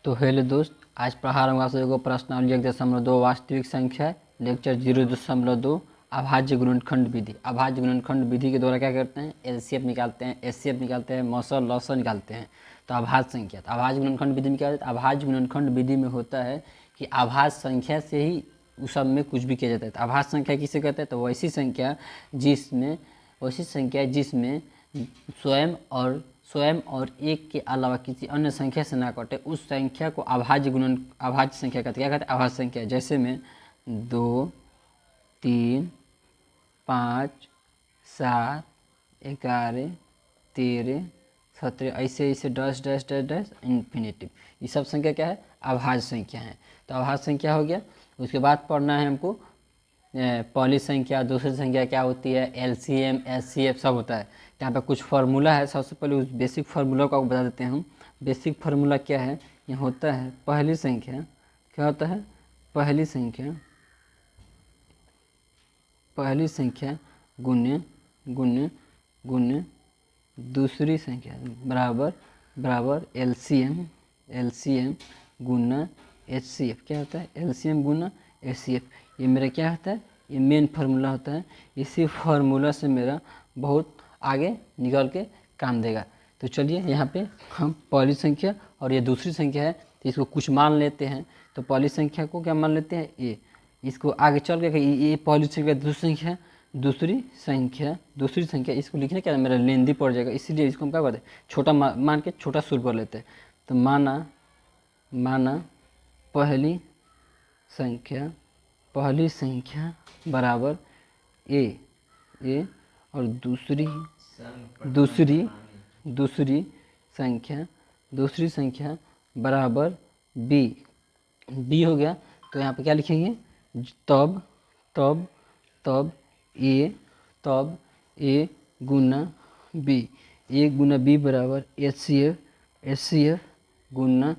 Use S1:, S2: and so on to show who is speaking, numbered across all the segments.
S1: तो हेलो दोस्त, आज पढ़ा रहा हूँ आपसे एगो प्रश्नावली 1.2 वास्तविक संख्या लेक्चर 0.2 अभाज्य गुणनखंड विधि। अभाज्य गुणनखंड विधि के द्वारा क्या करते हैं, एलसीएफ निकालते हैं, एचसीएफ निकालते हैं, मौसल लॉसल निकालते हैं। तो अभाज्य संख्या, तो अभाज्य गुणनखंड विधि में क्या होता है, अभाज्य गुणनखंड विधि में होता है कि अभाज्य संख्या से ही उस सब में कुछ भी किया जाता है। तो अभाज्य संख्या किसे कहते हैं, तो वैसी संख्या जिसमें स्वयं और एक के अलावा किसी अन्य संख्या से ना कटे, उस संख्या को अभाज्य संख्या कहते हैं। क्या कहते हैं, अभाज्य संख्या। जैसे में 2, 3, 5, 7, 11, 13, 17 ऐसे dash dash dash dash infinitive, ये सब संख्या क्या है, अभाज्य संख्या है। तो अभाज्य संख्या हो गया। उसके बाद पढ़ना है हमको पहली संख्या, दूसरी संख्या क्या होती है, एलसीएम एचसीएफ सब होता है। यहाँ पे कुछ फार्मूला है। सबसे पहले उस बेसिक फार्मूला को आपको बता देते हैं हम। बेसिक फार्मूला क्या है, ये होता है पहली संख्या, क्या होता है, पहली संख्या गुण्य दूसरी संख्या बराबर एलसीएम गुना एचसीएफ। क्या होता है, एलसीएम गुना एचसीएफ। ये मेरा क्या होता है, ये मेन फार्मूला होता है। इसी फार्मूला से मेरा बहुत आगे निकल के काम देगा। तो चलिए यहाँ पे हम पहली संख्या और ये दूसरी संख्या है, तो इसको कुछ मान लेते हैं। तो पहली संख्या को क्या मान लेते हैं, ये। इसको आगे चल के ये पहली संख्या दूसरी संख्या इसको लिखने क्या मेरा लेंदी पड़ जाएगा, इसीलिए इसको हम क्या करते हैं, छोटा मान के छोटा शुरू कर लेते हैं। तो माना पहली संख्या बराबर ए और दूसरी संख्या बराबर बी हो गया। तो यहाँ पे क्या लिखेंगे, तब ए गुना बी बराबर एचसीएफ गुना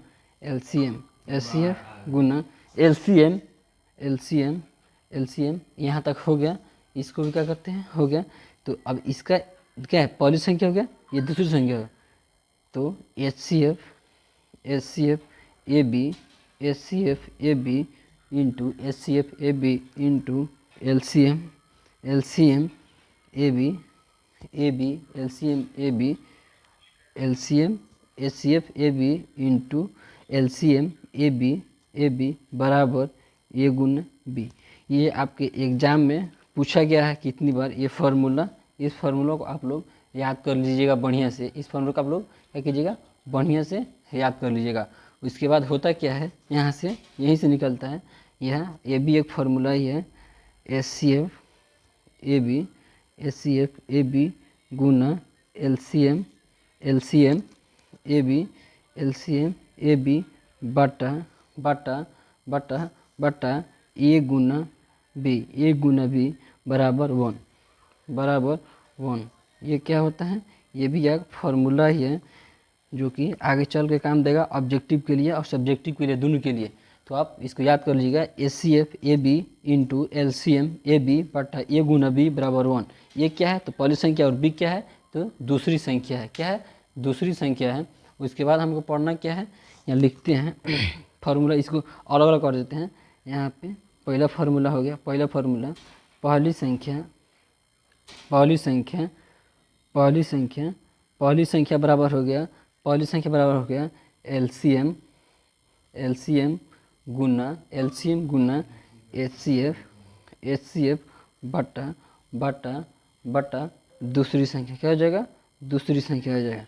S1: एलसीएम यहाँ तक हो गया। इसको भी क्या करते हैं, हो गया। तो अब इसका क्या है, पहली संख्या हो गया, ये दूसरी संख्या हो। तो HCF A B into LCM A B HCF A B into LCM A B बराबर ए गुना बी। ये आपके एग्ज़ाम में पूछा गया है कितनी बार, ये फार्मूला। इस फार्मूला को आप लोग याद कर लीजिएगा बढ़िया से। इस फार्मूला को आप लोग क्या कीजिएगा, बढ़िया से याद कर लीजिएगा। उसके बाद होता क्या है, यहाँ से यहीं से निकलता है, ये भी एक फार्मूला ही है, एचसीएफ ए बी गुना एलसीएम ए बी बटा ए गुना बी बराबर 1। ये क्या होता है, ये भी एक फार्मूला ही है जो कि आगे चल के काम देगा ऑब्जेक्टिव के लिए और सब्जेक्टिव के लिए, दोनों के लिए। तो आप इसको याद कर लीजिएगा, HCF A B into LCM A B बटा ए गुना बी बराबर 1। ये क्या है, तो पहली संख्या, और बी क्या है, तो दूसरी संख्या है। क्या है, दूसरी संख्या है। उसके बाद हमको पढ़ना क्या है, यहाँ लिखते हैं फार्मूला, इसको अलग अलग कर देते हैं। यहाँ पे पहला फार्मूला हो गया, पहली संख्या बराबर हो गया, एलसीएम गुना एचसीएफ बटा दूसरी संख्या। क्या हो जाएगा, दूसरी संख्या हो जाएगा,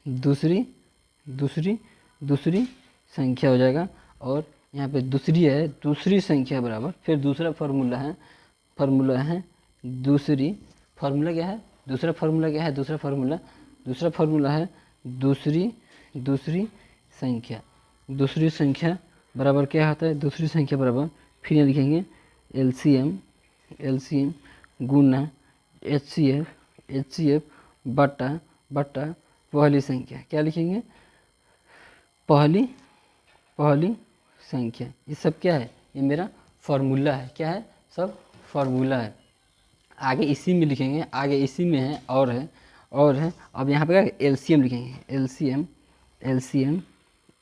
S1: दूसरी संख्या हो जाएगा। और यहाँ पे दूसरी संख्या बराबर, फिर दूसरा फार्मूला है दूसरा फार्मूला क्या है, दूसरा फार्मूला है दूसरी संख्या बराबर क्या होता है, दूसरी संख्या बराबर, फिर यहाँ लिखेंगे एलसीएम गुना एचसीएफ बटा पहली संख्या। क्या लिखेंगे, पहली संख्या। ये सब क्या है, ये मेरा फार्मूला है। क्या है, सब फार्मूला है। आगे इसी में लिखेंगे, आगे इसी में है और है। अब यहाँ पे क्या एलसीएम लिखेंगे, एलसीएम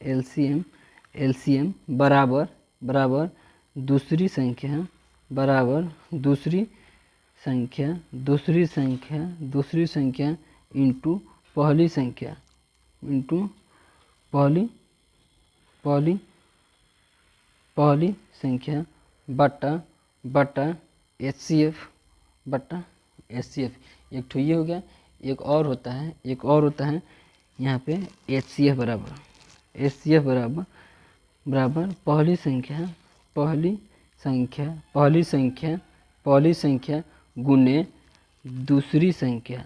S1: एलसीएम बराबर बराबर दूसरी संख्या बराबर दूसरी संख्या इंटू पहली संख्या इंटू पहली संख्या बटा एचसीएफ एक ठो ये हो गया। एक और होता है यहाँ पे एचसीएफ बराबर पहली संख्या गुने दूसरी संख्या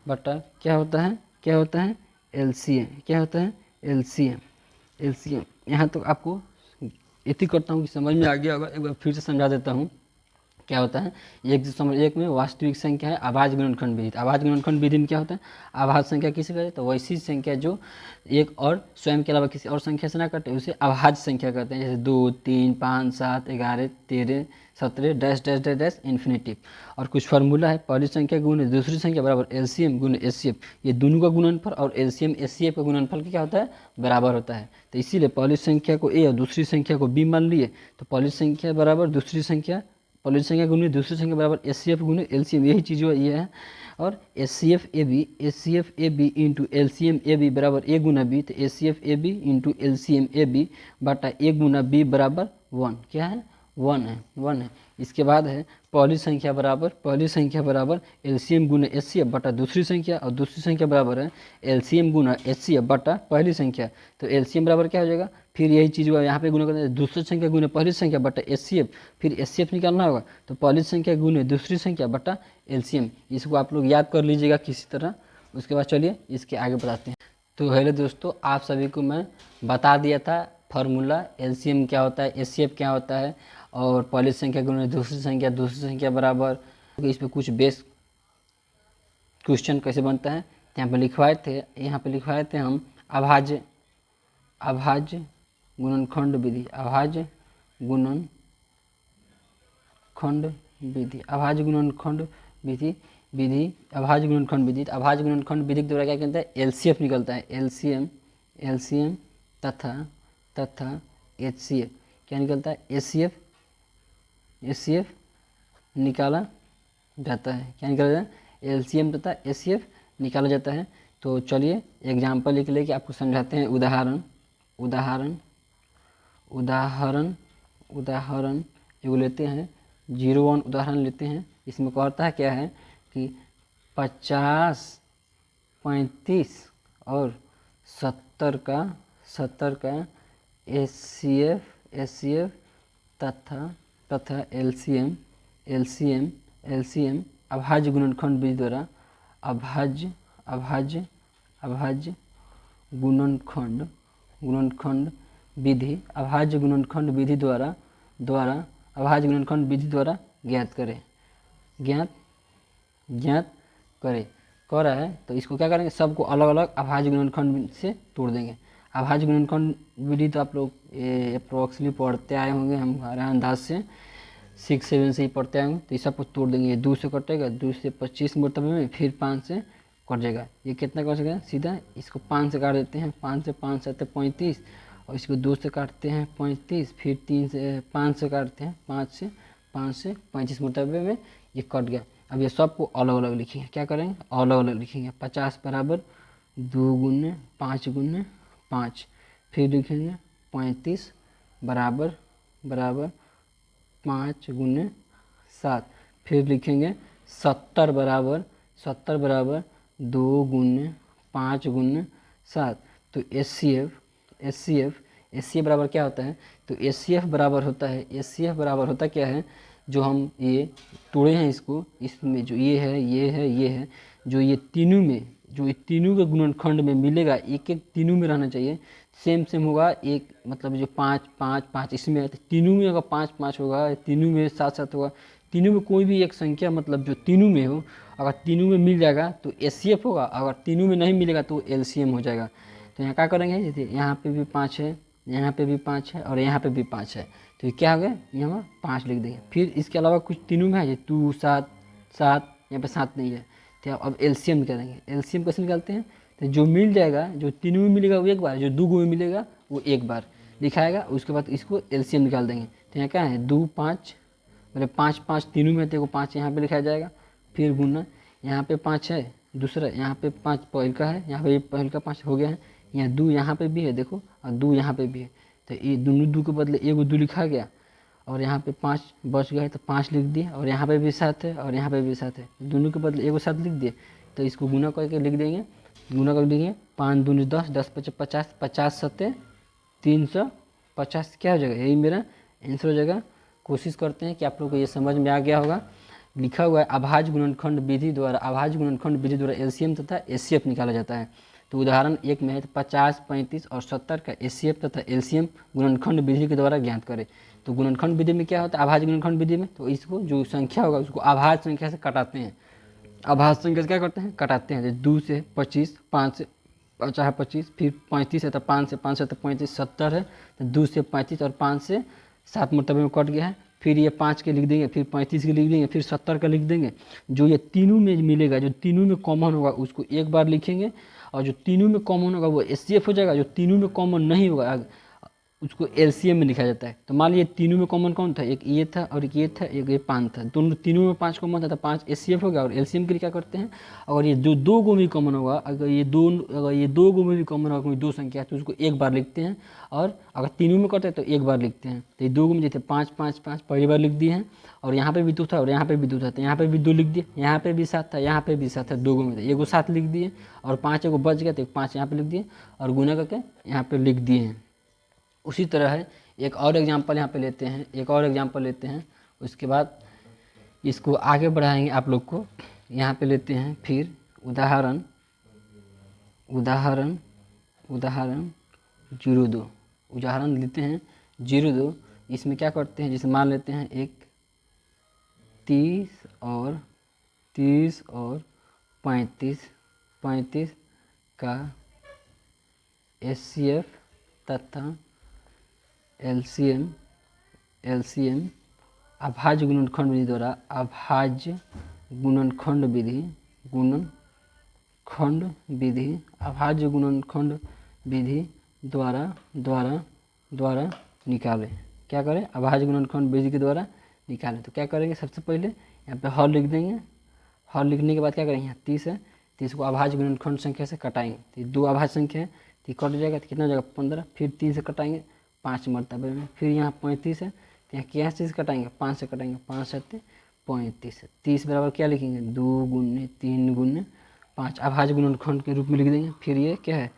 S1: बटा क्या होता है एलसीएम। यहाँ तक आपको इतनी करता हूँ कि समझ में आ गया होगा। एक बार फिर से समझा देता हूँ क्या होता है। एक में वास्तविक संख्या है अभाज्य गुणनखंड विधि। अभाज्य गुणनखंड विधि में क्या होता है, अभाज्य संख्या किसे कहते हैं, तो वैसी संख्या जो एक और स्वयं के अलावा किसी और संख्या से ना कटे उसे अभाज्य संख्या कहते हैं। जैसे 2, 3, 5, 7, 11, 13, 17 dash dash dash dash infinitive. और कुछ फार्मूला है, पहली संख्या गुणे दूसरी संख्या बराबर एलसीएम गुणे एचसीएफ। ये दोनों का गुणनफल और एलसीएम एचसीएफ का गुणनफल क्या होता है, बराबर होता है। तो इसीलिए पहली संख्या को ए और दूसरी संख्या को बी मान लिए तो पहली संख्या बराबर दूसरी संख्या गुणे दूसरी संख्या बराबर एचसीएफ गुणे एलसीएम, यही चीज़ ये है। और HCF A B into LCM A B बराबर ए गुना बी, तो HCF A B into LCM A B बटा ए गुना बी बराबर 1। क्या है, 1 है। इसके बाद है पहली संख्या बराबर एलसीएम गुना एचसीएफ बटा दूसरी संख्या, और दूसरी संख्या बराबर है एलसीएम गुना एचसीएफ बटा पहली संख्या। तो एलसीएम बराबर क्या हो जाएगा, फिर यही चीज़ हुआ यहाँ पे गुना करते हैं, दूसरी संख्या गुने पहली संख्या बटा एचसीएफ, फिर एचसीएफ निकालना होगा तो पहली संख्या गुने दूसरी संख्या बटा एलसीएम। इसको आप लोग याद कर लीजिएगा किसी तरह। उसके बाद चलिए इसके आगे बताते हैं। तो हेलो दोस्तों, आप सभी को मैं बता दिया था फार्मूला, एलसीएम क्या होता है, एचसीएफ क्या होता है, और पहली संख्या गुने दूसरी संख्या बराबर। तो इस पर कुछ बेस क्वेश्चन कैसे बनता है यहाँ पे लिखवाए थे हम अभाज्य गुणनखंड विधि। अभाज्य गुणनखंड विधि के द्वारा क्या कहते हैं, एलसीएफ निकलता है। एलसीएम तथा एचसीएफ क्या निकलता है, एचसीएफ निकाला जाता है। क्या निकाला जाता है, एलसीएम तथा एचसीएफ निकाला जाता है। तो चलिए एग्जाम्पल लिख लेके आपको समझाते हैं। उदाहरण एगो लेते हैं, 01 उदाहरण लेते हैं। इसमें कहता है क्या है कि 50, 35 और 70 का एचसीएफ तथा एलसीएम अभाज्य गुणनखंड विधि द्वारा अभाज्य गुणनखंड विधि द्वारा ज्ञात करें। कह रहा है तो इसको क्या करेंगे, सबको अलग अलग अभाज्य गुणनखंड से तोड़ देंगे। अभाज्य गुणनखंड विधि तो आप लोग अप्रोक्सीमेटली पढ़ते आए होंगे, हमारे अंदाज से 6-7 से ही पढ़ते आए होंगे। तो इस सबको तोड़ देंगे। 2 से कटेगा, 2 से 25 मरतबे में, फिर 5 से कट जाएगा। ये कितना कर सकेगा, सीधा इसको 5 से काट देते हैं। 5 से 5 7 35, और इसको 2 से काटते हैं 35, फिर 3 से 5 से काटते हैं 5 से 35 मरतबे में ये कट गया। अब ये सबको अलग अलग लिखेंगे। क्या करेंगे, अलग अलग लिखेंगे। 50 बराबर 2 गुने 5 गुने 5, फिर लिखेंगे 35 बराबर 5 गुने 7, फिर लिखेंगे 70 बराबर 2 गुने 5 गुने 7। तो एचसीएफ बराबर क्या होता है, तो एचसीएफ बराबर होता क्या है, जो हम ये तोड़े हैं इसको, इसमें जो ये है, जो ये तीनों के गुणनखंड में मिलेगा, एक तीनों में रहना चाहिए, सेम होगा। एक मतलब जो 5 इसमें है, तो तीनों में अगर 5 होगा, तीनों में 7 होगा, तीनों में कोई भी एक संख्या मतलब जो तीनों में हो, अगर तीनों में मिल जाएगा तो एचसीएफ होगा, अगर तीनों में नहीं मिलेगा तो एलसीएम हो जाएगा। तो यहाँ क्या करेंगे, जैसे यहाँ पे भी 5 है, यहाँ पे भी 5 है, और यहाँ पे भी 5 है, तो ये क्या हो गया, यहाँ 5 लिख देंगे। फिर इसके अलावा कुछ तीनों में है, 2 7 7, यहाँ पे 7 नहीं है, तो अब एलसीएम निकालेंगे। एलसीएम कैसे निकालते हैं, तो जो मिल जाएगा, जो तीनों में मिलेगा वो एक बार, जो 2 में मिलेगा वो एक बार दिखाएगा, उसके बाद इसको एलसीएम निकाल देंगे। तो यहाँ क्या है 2 5, मतलब 5 5 तीनों में, तो 5 यहाँ पे लिखाया जाएगा। फिर गुना, यहाँ पे 5 है, दूसरा यहाँ पे 5 पहल का है, यहाँ पे पहल का 5 हो गया है, यहाँ 2 यहाँ पे भी है देखो, और 2 यहाँ पे भी है, तो ये दोनों 2 के बदले एक 2 लिखा गया, और यहाँ पे 5 बच गए तो 5 लिख दिए, और यहाँ पे भी 7 है, और यहाँ पे भी 7 है, दोनों के बदले एक 7 लिख दिए। तो इसको गुना करके लिख देंगे, गुना करके लिखेंगे 5 दूनी 10, 10 पचे 50, 50 सत्ते 350, क्या हो जाएगा, यही मेरा आंसर हो जाएगा। कोशिश करते हैं कि आप लोग को ये समझ में आ गया होगा। लिखा हुआ है अभाज्य गुणनखंड विधि द्वारा, अभाज्य गुणनखंड विधि द्वारा एलसीएम तथा एचसीएफ निकाला जाता है। तो उदाहरण 1 में है तो 50, 35 और 70 का एचसीएफ तथा एलसीएम गुणनखंड विधि के द्वारा ज्ञात करें। तो गुणनखंड विधि में क्या होता है, अभाज्य गुणनखंड विधि में, तो इसको जो संख्या होगा उसको अभाज्य संख्या से कटाते हैं। अभाज्य संख्या से क्या करते हैं, कटाते हैं। जैसे 2 से 25, 5 से 50 25, फिर 35 है तो 5 से 5 है तो 35, 70 है तो 2 से 35 और 5 से 7 मरतबे में कट गया है। फिर ये 5 के लिख देंगे, फिर 35 के लिख देंगे, फिर 70 का लिख देंगे। जो ये तीनों में मिलेगा, जो तीनों में कॉमन होगा उसको एक बार लिखेंगे, और जो तीनों में कॉमन होगा वो एचसीएफ हो जाएगा। जो तीनों में कॉमन नहीं होगा उसको एलसीएम में लिखा जाता है। तो मान लीजिए तीनों में कॉमन कौन था, एक ये था और एक ये था, एक ये 5 था, दोनों तीनों में 5 कॉमन था तो 5 एचसीएफ हो गया। और एलसीएम के लिए क्या करते हैं, अगर ये जो 2 गो में कॉमन होगा, अगर ये 2 गो में भी कॉमन होगा कोई 2 संख्या तो उसको एक बार लिखते हैं, और अगर तीनों में करते हैं तो एक बार लिखते हैं। तो ये 2 गो में जैसे 5 5 5 पहली बार लिख दिए हैं, और यहाँ पे भी 2 था और यहाँ पे भी 2 था, तो यहाँ पे भी 2 लिख दिए, यहाँ पे भी 7 था, यहाँ पे भी 7 था, 2 गो में था, एगो 7 लिख दिए, और 5 एगो बच गया तो 5 यहाँ पे लिख दिए, और गुना करके यहाँ पे लिख दिए हैं। उसी तरह है, एक और एग्जाम्पल यहाँ पे लेते हैं, एक और एग्जाम्पल लेते हैं, उसके बाद इसको आगे बढ़ाएंगे आप लोग को। यहाँ पे लेते हैं फिर उदाहरण 02, उदाहरण लेते हैं 02। इसमें क्या करते हैं, जैसे मान लेते हैं एक 30 और 35 का एचसीएफ तथा एलसीएम अभाज्य गुणनखंड विधि द्वारा, अभाज्य गुणनखंड विधि द्वारा निकालें। क्या करें, अभाज्य गुणनखंड विधि के द्वारा निकालें। तो क्या करेंगे, सबसे पहले यहाँ पे हर लिख देंगे। हर लिखने के बाद क्या करेंगे, यहाँ 30 है, 30 को अभाज्य गुणनखंड संख्या से कटाएंगे। तो 2 अभाज्य संख्या है तो कट जाएगा, तो कितना हो जाएगा 15। फिर 3 से कटाएंगे 5 मरतबे में। फिर यहाँ 35 है तो यहाँ क्या चीज़ कटाएंगे, 5 से कटाएंगे, 5 7 35। 30 बराबर क्या लिखेंगे, 2 गुने 3 गुने 5 अभाज्य गुणनखंड के रूप में लिख देंगे। फिर ये क्या है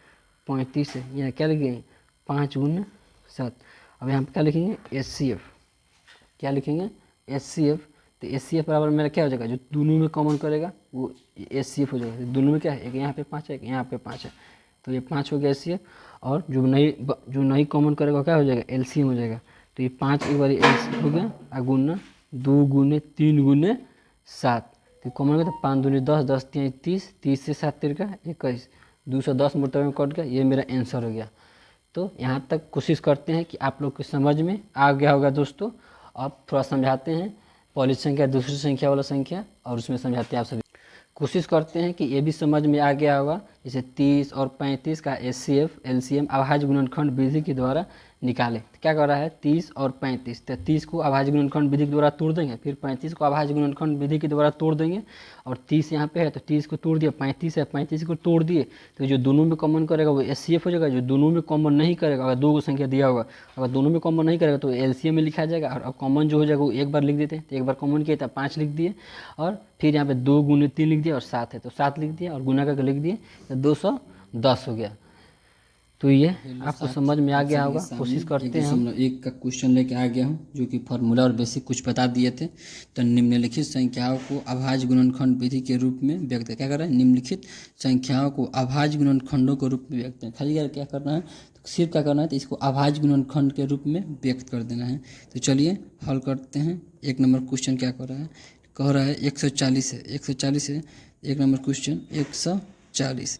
S1: 35 है, यहाँ क्या लिखेंगे 5 गुने 7। अब यहाँ पे क्या लिखेंगे एचसीएफ, क्या लिखेंगे एचसीएफ। तो एचसीएफ बराबर मेरा क्या हो जाएगा, जो दोनों में कॉमन करेगा वो एचसीएफ हो जाएगा। दोनों में क्या है, एक यहाँ पे 5 है, एक यहाँ पे 5 है, तो ये 5 हो गया एचसीएफ। और जो नहीं कॉमन करेगा क्या हो जाएगा, एलसीएम हो जाएगा। तो ये 5 एक बार एलसीएम हो गया, और गुना 2 गुने 3 गुने 7, तो कॉमन हो गया, तो 5 दूनी 10, 10 3 30, 30 से 7 3 का 21, 210 मरतबे में कट गया। ये मेरा आंसर हो गया। तो यहाँ तक कोशिश करते हैं कि आप लोग की समझ में आ गया होगा दोस्तों। अब थोड़ा समझाते हैं पहली संख्या दूसरी संख्या वाला संख्या, और उसमें समझाते हैं आप सभी। कोशिश करते हैं कि ये भी समझ में आ गया होगा। जैसे 30 और 35 का एचसीएफ एलसीएम अभाज्य गुणनखंड विधि के द्वारा निकालें। तो क्या कर रहा है 30 और 35, तो 30 को अभाज्य गुणनखंड विधि के द्वारा तोड़ देंगे, फिर 35 को अभाज्य गुणनखंड विधि के द्वारा तोड़ देंगे, और 30 यहाँ पे है तो 30 को तोड़ दिया, 35 है 35 को तोड़ दिए, तो जो दोनों में कॉमन करेगा वो एचसीएफ हो जाएगा। जो दोनों में कॉमन नहीं करेगा, अगर 2 संख्या दिया होगा, अगर दोनों में कॉमन नहीं करेगा तो एलसीएम में लिखा जाएगा। और कॉमन जो हो जाएगा वो एक बार लिख देते हैं, तो एक बार कॉमन किया था 5 लिख दिए, और फिर यहाँ पे 2 गुने 3 लिख दिया, और 7 है तो 7 लिख दिया, और गुना करके लिख दिए, तो 210 हो गया। तो ये आपको समझ में आ गया होगा। कोशिश करते हैं
S2: 1 का क्वेश्चन लेके आ गया हूँ, जो कि फार्मूला और बेसिक कुछ बता दिए थे। तो निम्नलिखित संख्याओं को अभाज्य गुणनखंड विधि के रूप में व्यक्त, क्या कर रहा है, निम्नलिखित संख्याओं को अभाज्य गुणनखंडों के रूप में व्यक्त करें। खाली क्या करना है, तो सिर्फ क्या करना है, तो इसको अभाज्य गुणनखंड के रूप में व्यक्त कर देना है। तो चलिए हल करते हैं। 1 नंबर क्वेश्चन क्या कर रहा है, कह रहा है 140 है, 140 है। 1 नंबर क्वेश्चन 140,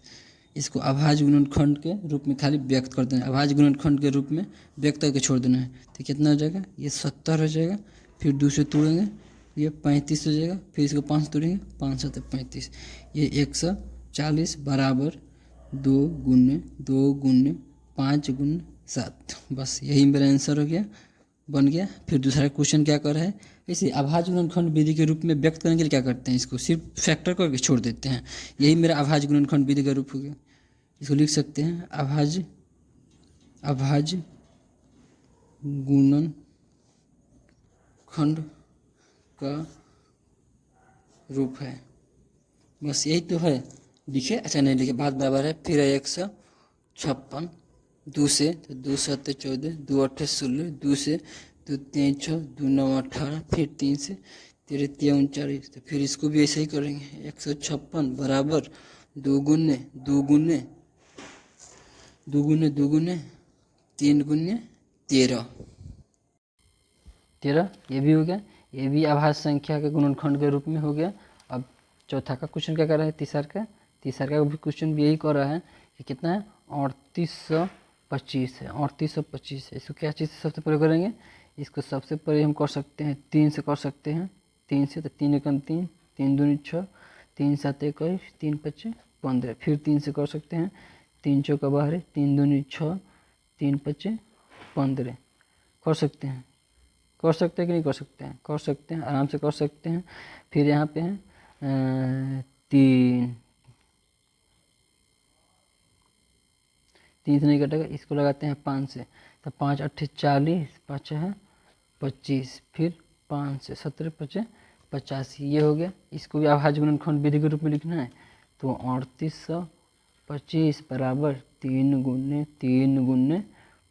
S2: इसको अभाज्य गुणनखंड के रूप में खाली व्यक्त कर देना है, अभाज्य गुणनखंड के रूप में व्यक्त करके छोड़ देना है। तो कितना हो जाएगा, ये 70 हो जाएगा, फिर 2 से तोड़ेंगे ये 35 हो जाएगा, फिर इसको 5 से तोड़ेंगे 5 7 35, ये 140 बराबर 2 गुने 5 गुने 7। बस यही मेरा आंसर हो गया, बन गया। फिर दूसरा क्वेश्चन क्या कर रहा है, इसे अभाज्य गुणनखंड विधि के रूप में व्यक्त करने के लिए क्या करते हैं, इसको सिर्फ फैक्टर करके छोड़ देते हैं। यही मेरा अभाज्य गुणनखंड विधि का रूप हो गया। इसको लिख सकते हैं अभाज्य गुणनखंड का रूप है। बस यही तो है, लिखे अच्छा नहीं लिखे बात बराबर है। फिर है 156 2 से, तो 2 7 14 2 8 16, 2 से 2 3 6 2 9 18, फिर 3 से 13 3 39, तो फिर इसको भी ऐसे ही करेंगे। 156 बराबर 2 गुने 2 गुने 3 गुने 13।
S1: ये भी हो गया, ये भी अभाज्य संख्या के गुणनखंड के रूप में हो गया। अब चौथा का क्वेश्चन क्या कर रहा है, तीसरा का भी क्वेश्चन भी यही कर रहा है कि कितना है 3825 है, 3825 है। इसको क्या चीज़ से सबसे पहले करेंगे, इसको सबसे पहले हम कर सकते हैं 3 से कर सकते हैं, 3 से, तो 3 एकम 3, 3 दूनी 6, 3 7 21, 3 5 15, फिर 3 से कर सकते हैं, 3 चौका 12, 3 दूनी 6, 3 5 15, कर सकते हैं कि नहीं कर सकते हैं, कर सकते हैं, आराम से कर सकते हैं। फिर यहाँ पे है 3 से नहीं कटेगा, इसको लगाते हैं 5 से, तो 5 8 40, 5 है 25, फिर 5 से 17 5 85, ये हो गया। इसको भी अभाज्य गुणनखंड विधि के रूप में लिखना है, तो 3825 बराबर 3 गुने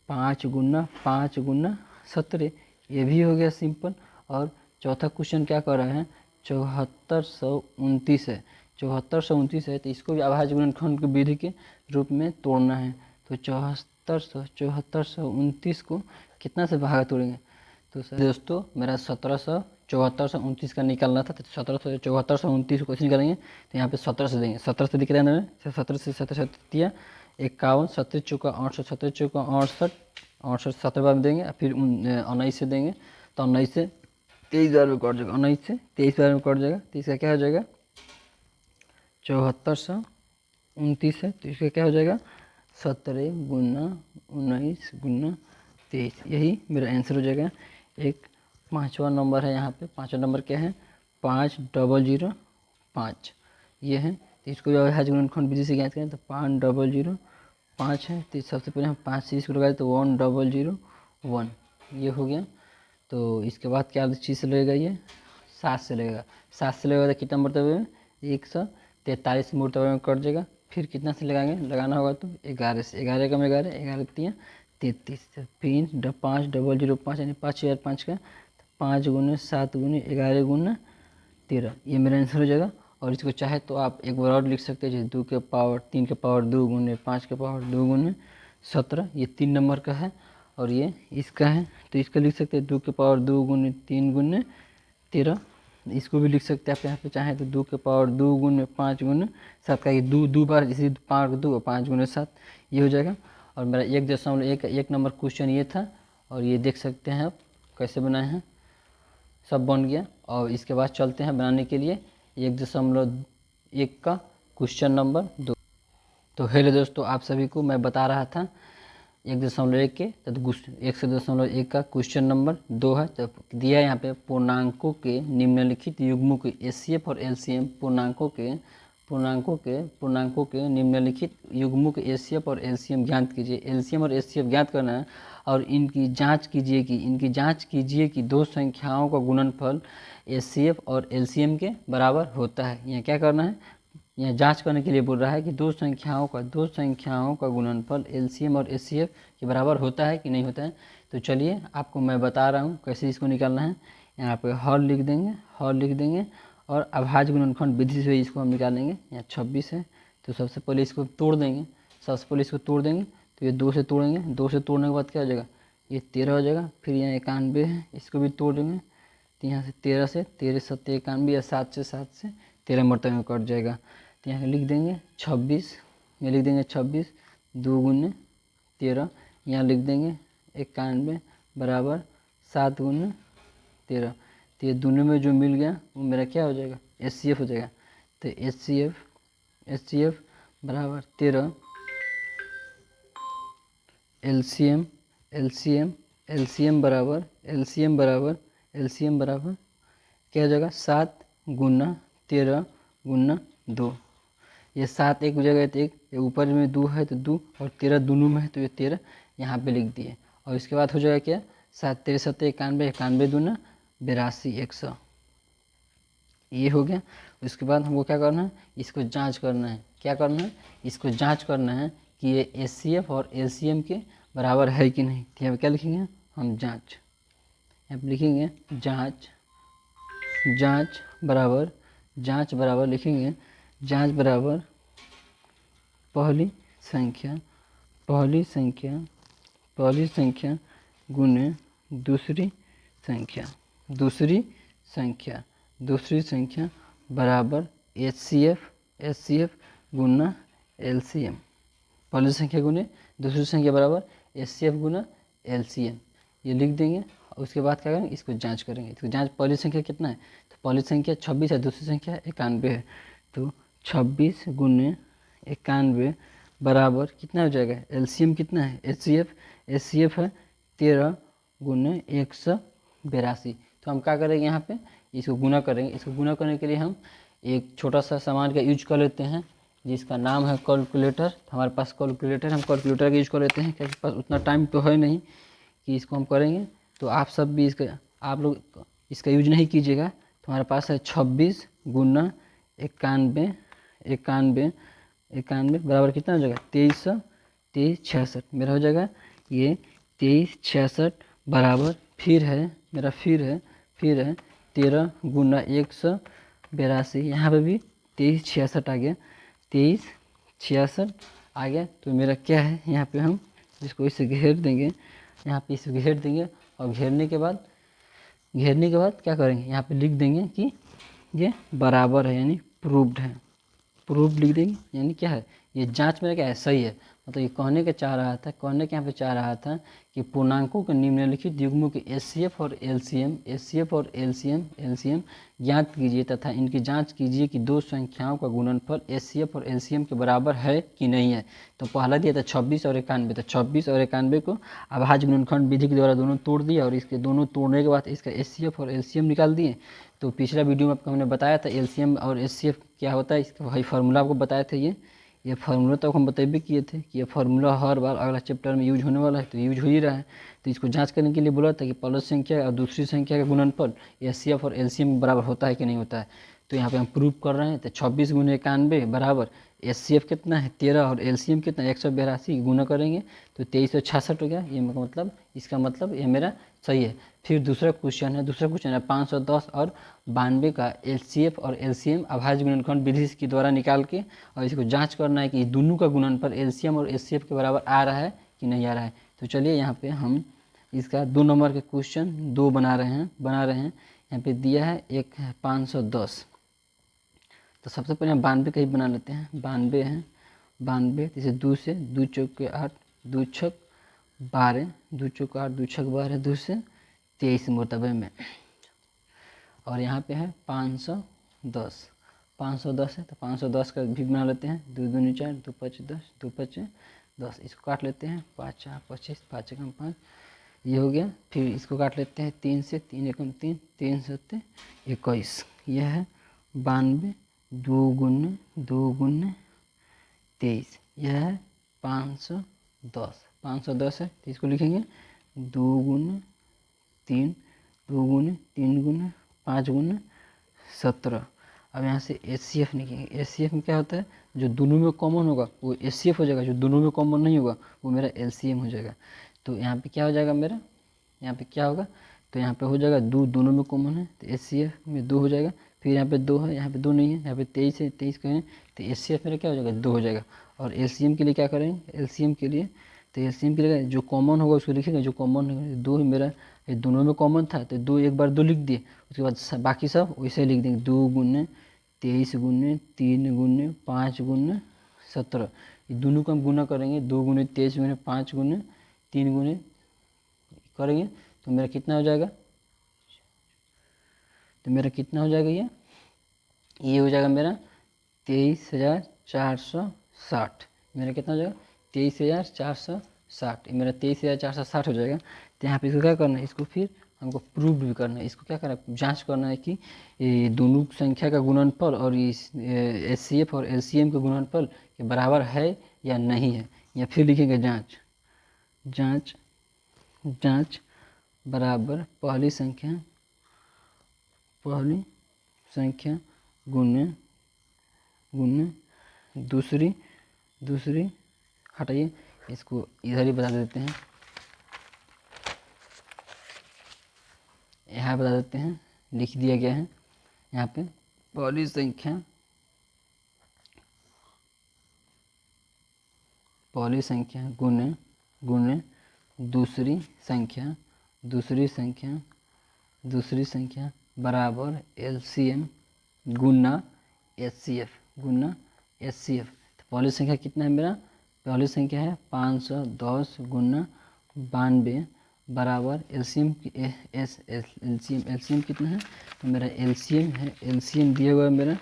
S1: 5 गुना 5 गुना 17, ये भी हो गया सिंपल। और चौथा क्वेश्चन क्या कर रहा है, 7429 है, 7429 है, तो इसको भी अभाज्य गुणनखंड की विधि के रूप में तोड़ना है। तो 7429 को कितना से भागा तोड़ेंगे, तो सर दोस्तों मेरा 7429 का निकालना था, तो 7429 को कैसे निकालेंगे, तो यहाँ पे 17 से देंगे, 17 से दिख रहा है ना, 17 से 17 दिया 51, 17 चौका 68, 17 चौका 68, 68 17 बार में देंगे, फिर 19 से देंगे, तो 19 से 23 बार में कट जाएगा, 19 से 23 बार में कट जाएगा, तो इसका क्या हो जाएगा 7429 है, तो इसका क्या हो जाएगा 17 गुना 19 गुना 23, यही मेरा आंसर हो जाएगा। एक 5वां नंबर है, यहाँ पे 5वां नंबर क्या है 5005, ये है, तो इसको भी अभाज्य गुणनखंड विधि से ज्ञात करें, तो 5005 है, तो सबसे पहले हम 5 से इसको लगाए तो 1001, ये हो गया। तो इसके बाद क्या चीज़ से लगेगा, ये 7 से लगेगा, 7 से लगेगा तो कितना मरतबे में 143 मरतबे में कट जाएगा। फिर कितना से लगाना होगा, तो 11 से, 11 का 11, 11 3 33, फिर 5005 यानी 5005 का 5 गुने 7 गुने 11 गुना 13, ये मेरा आंसर हो जाएगा। और इसको चाहे तो आप एक बार और लिख सकते हैं, जैसे 2 के पावर 3 के पावर 2 गुने 5 के पावर 2 गुने 17, ये 3 नंबर का है, और ये इसका है, तो इसका लिख सकते हैं 2 के पावर 2 गुने 3 गुने 13, इसको भी लिख सकते हैं आप यहाँ पे चाहें तो 2 के पावर 2 गुने 5 गुने 7 का, ये 2 बार जैसे 5 2 और 5 गुने 7, ये हो जाएगा। और मेरा 1.1 नंबर क्वेश्चन ये था, और ये देख सकते हैं आप कैसे बनाए हैं, सब बन गया। और इसके बाद चलते हैं बनाने के लिए 1.1 का क्वेश्चन नंबर 2। तो हेलो दोस्तों, आप सभी को मैं बता रहा था 1.1 के, तो 1.1 का क्वेश्चन नंबर 2 है। तो दिया यहाँ पे पूर्णांकों के निम्नलिखित युग्मों के एचसीएफ और एलसीएम, पूर्णांकों के निम्नलिखित युग्मों के एचसीएफ और एलसीएम ज्ञात कीजिए। एलसीएम और एचसीएफ ज्ञात करना है, और इनकी जांच कीजिए कि दो संख्याओं का गुणनफल एचसीएफ और एलसीएम के बराबर होता है। यहाँ क्या करना है, यहाँ जांच करने के लिए बोल रहा है कि दो संख्याओं का गुणनफल एलसीएम और एचसीएफ के बराबर होता है कि नहीं होता है। तो चलिए आपको मैं बता रहा हूँ कैसे इसको निकालना है। यहाँ पे हर लिख देंगे और अभाज्य गुणनखंड विधि से इसको हम निकालेंगे। यहाँ 26 है, तो सबसे पहले इसको तोड़ देंगे, तो ये 2 से तोड़ेंगे, 2 से तोड़ने के बाद क्या हो जाएगा, ये 13 हो जाएगा। फिर यहाँ 91 है, इसको भी तोड़ देंगे, तो यहाँ से 13 से 7 91, या 7 से 13 मरतबे में कट जाएगा। तो यहाँ लिख देंगे 26 ये लिख देंगे 26, 2 गुने 13, यहाँ लिख देंगे 91 बराबर 7 गुने 13। तो ये दोनों में जो मिल गया वो मेरा क्या हो जाएगा, HCF हो जाएगा। तो HCF बराबर 13, LCM बराबर क्या हो जाएगा, 7 गुना 13 गुना 2। ये 7 एक जगह है तो 1, ये ऊपर में 2 है तो 2, और 13 दोनों में है तो ये 13 यहाँ पे लिख दिए। और इसके बाद हो जाएगा क्या, 7 13 7 91, 91 दूना 82, 100, ये हो गया। उसके बाद हमको क्या करना है, इसको जांच करना है। क्या करना है, इसको जांच करना है कि ये HCF और LCM के बराबर है कि नहीं। तो यहाँ पे क्या लिखेंगे हम, जांच। यहाँ पे लिखेंगे जांच बराबर लिखेंगे, जांच बराबर पहली संख्या गुने दूसरी संख्या बराबर HCF गुना LCM। पहली संख्या गुने दूसरी संख्या बराबर HCF गुना LCM, ये लिख देंगे। और उसके बाद क्या करेंगे, इसको जांच करेंगे। तो जांच, पहली संख्या कितना है, तो पहली संख्या 26 है, दूसरी संख्या 91 है। तो 26 गुने 91 बराबर कितना हो जाएगा, LCM कितना है, HCF है 13 गुने 182। तो हम क्या करेंगे, यहाँ पे इसको गुना करेंगे। इसको गुना करने के लिए हम एक छोटा सा सामान का यूज कर लेते हैं जिसका नाम है कैलकुलेटर। हमारे पास कैलकुलेटर, हम कैलकुलेटर का यूज कर लेते हैं, क्योंकि पास उतना टाइम तो है नहीं कि इसको हम करेंगे। तो आप सब भी आप लोग इसका यूज नहीं कीजिएगा। तो हमारे पास है 26 गुना 91 बराबर कितना हो जाएगा, 2366 मेरा हो जाएगा। ये 2366 बराबर फिर है 13 गुना 182। यहाँ पे भी 2366 आ गया, 2366 आ गया। तो मेरा क्या है, यहाँ पे हम इसको इसे घेर देंगे, यहाँ पे इसे घेर देंगे। और घेरने के बाद क्या करेंगे, यहाँ पे लिख देंगे कि ये बराबर है, यानी प्रूव्ड है। प्रूव्ड लिख देंगे, यानी क्या है, ये जांच में क्या है, सही है। मतलब ये कहने के यहाँ पे चाह रहा था कि पूर्णांकों के निम्नलिखित युग्मों के HCF और LCM ज्ञात कीजिए तथा इनकी जांच कीजिए कि दो संख्याओं का गुणनफल HCF और LCM के बराबर है कि नहीं है। तो पहला दिया था 26 और 91, तो 26 और 91 को अभाज्य गुणनखंड विधि के द्वारा दोनों तोड़ दिया, और इसके दोनों तोड़ने के बाद इसका HCF और LCM निकाल दिए। तो पिछला वीडियो में आपको हमने बताया था LCM और HCF क्या होता है, इसका वही फार्मूला आपको बताए थे। ये फार्मूला तो हम बतेबे किए थे कि ये फार्मूला हर बार अगला चैप्टर में यूज होने वाला है, तो यूज हो ही रहा है। तो इसको जांच करने के लिए बोला था कि पहली संख्या और दूसरी संख्या का गुणनफल HCF और LCM बराबर होता है कि नहीं होता है। तो यहाँ पे हम प्रूव कर रहे हैं। तो 26 गुने 91 बराबर HCF कितना है 13 और LCM कितना है 182, गुना करेंगे तो 2366 हो गया। ये मतलब इसका मतलब ये मेरा सही है। फिर दूसरा क्वेश्चन है 510 और 92 का HCF और LCM अभाज्य गुणनखंड विधि के द्वारा निकाल के, और इसको जांच करना है कि दोनों का गुणनफल LCM और HCF के बराबर आ रहा है कि नहीं आ रहा है। तो चलिए यहाँ पे हम इसका 2 नंबर के क्वेश्चन 2 बना रहे हैं। यहाँ पे दिया है एक है 510। तो सबसे पहले हम 92 का ही बना लेते हैं। 92 है, 92 इसे 2 से 2 चौक के 8, 2 छक 12, 2 चौक 8, 2 छक 12, 2 से 23 मुर्तबे में। और यहाँ पे है 510 है, तो 510 का भी बना लेते हैं। 2 दूनी 4, 2 5 10, 2 5 10, इसको काट लेते हैं। 5 4 25, 5 एकम 5, ये हो गया। फिर इसको काट लेते हैं 3 से, 3 एकम 3, 3 7 21, यह है 92। 2 गुने 23, यह है 510 है। तो इसको लिखेंगे 2 गुने 3, 2 गुने 3 गुने 5 गुने 17। अब यहाँ से HCF लिखेंगे। HCF में क्या होता है, जो दोनों में कॉमन होगा वो HCF हो जाएगा, जो दोनों में कॉमन नहीं होगा वो मेरा LCM हो जाएगा। तो यहाँ पे क्या हो जाएगा मेरा, यहाँ पे क्या होगा, तो यहाँ पे हो जाएगा 2 दोनों में कॉमन है, तो HCF में 2 हो जाएगा। फिर यहाँ पे 2 है, यहाँ पे 2 नहीं है, यहाँ पे 23 है, 23 कहें तो HCF मेरा क्या हो जाएगा 2 हो जाएगा। और LCM के लिए क्या करेंगे, LCM के लिए जो कॉमन होगा उसको लिखेंगे, जो कॉमन होगा 2 मेरा ये दोनों में कॉमन था, तो 2 एक बार 2 लिख दिए। उसके बाद बाकी सब वैसे लिख देंगे। 2 गुने 23 गुने 3 गुने 5 गुने 17, ये दोनों को हम गुना करेंगे, 2 गुने 23 गुने 5 गुने 3 गुने करेंगे तो मेरा कितना हो जाएगा, तो मेरा कितना हो जाएगा, ये हो जाएगा मेरा 23,460। मेरा कितना हो जाएगा 23,460, मेरा 23,460 हो जाएगा। तो यहाँ पे इसको क्या करना है, इसको फिर हमको प्रूव भी करना है, इसको क्या करना है, जांच करना है कि ये दोनों संख्या का गुणनफल और इस HCF और LCM के गुणनफल के बराबर है या नहीं है। या फिर लिखेंगे जांच, जांच जांच बराबर पहली संख्या गुने दूसरी हटाइए, इसको इधर ही बता देते हैं, यहाँ बता देते हैं, लिख दिया गया है यहाँ पे पहली संख्या गुने दूसरी संख्या बराबर LCM गुना HCF तो पहली संख्या कितना है मेरा, पहली संख्या है 510 गुना 92 बराबर LCM कितना है, तो मेरा LCM दिया हुआ है मेरा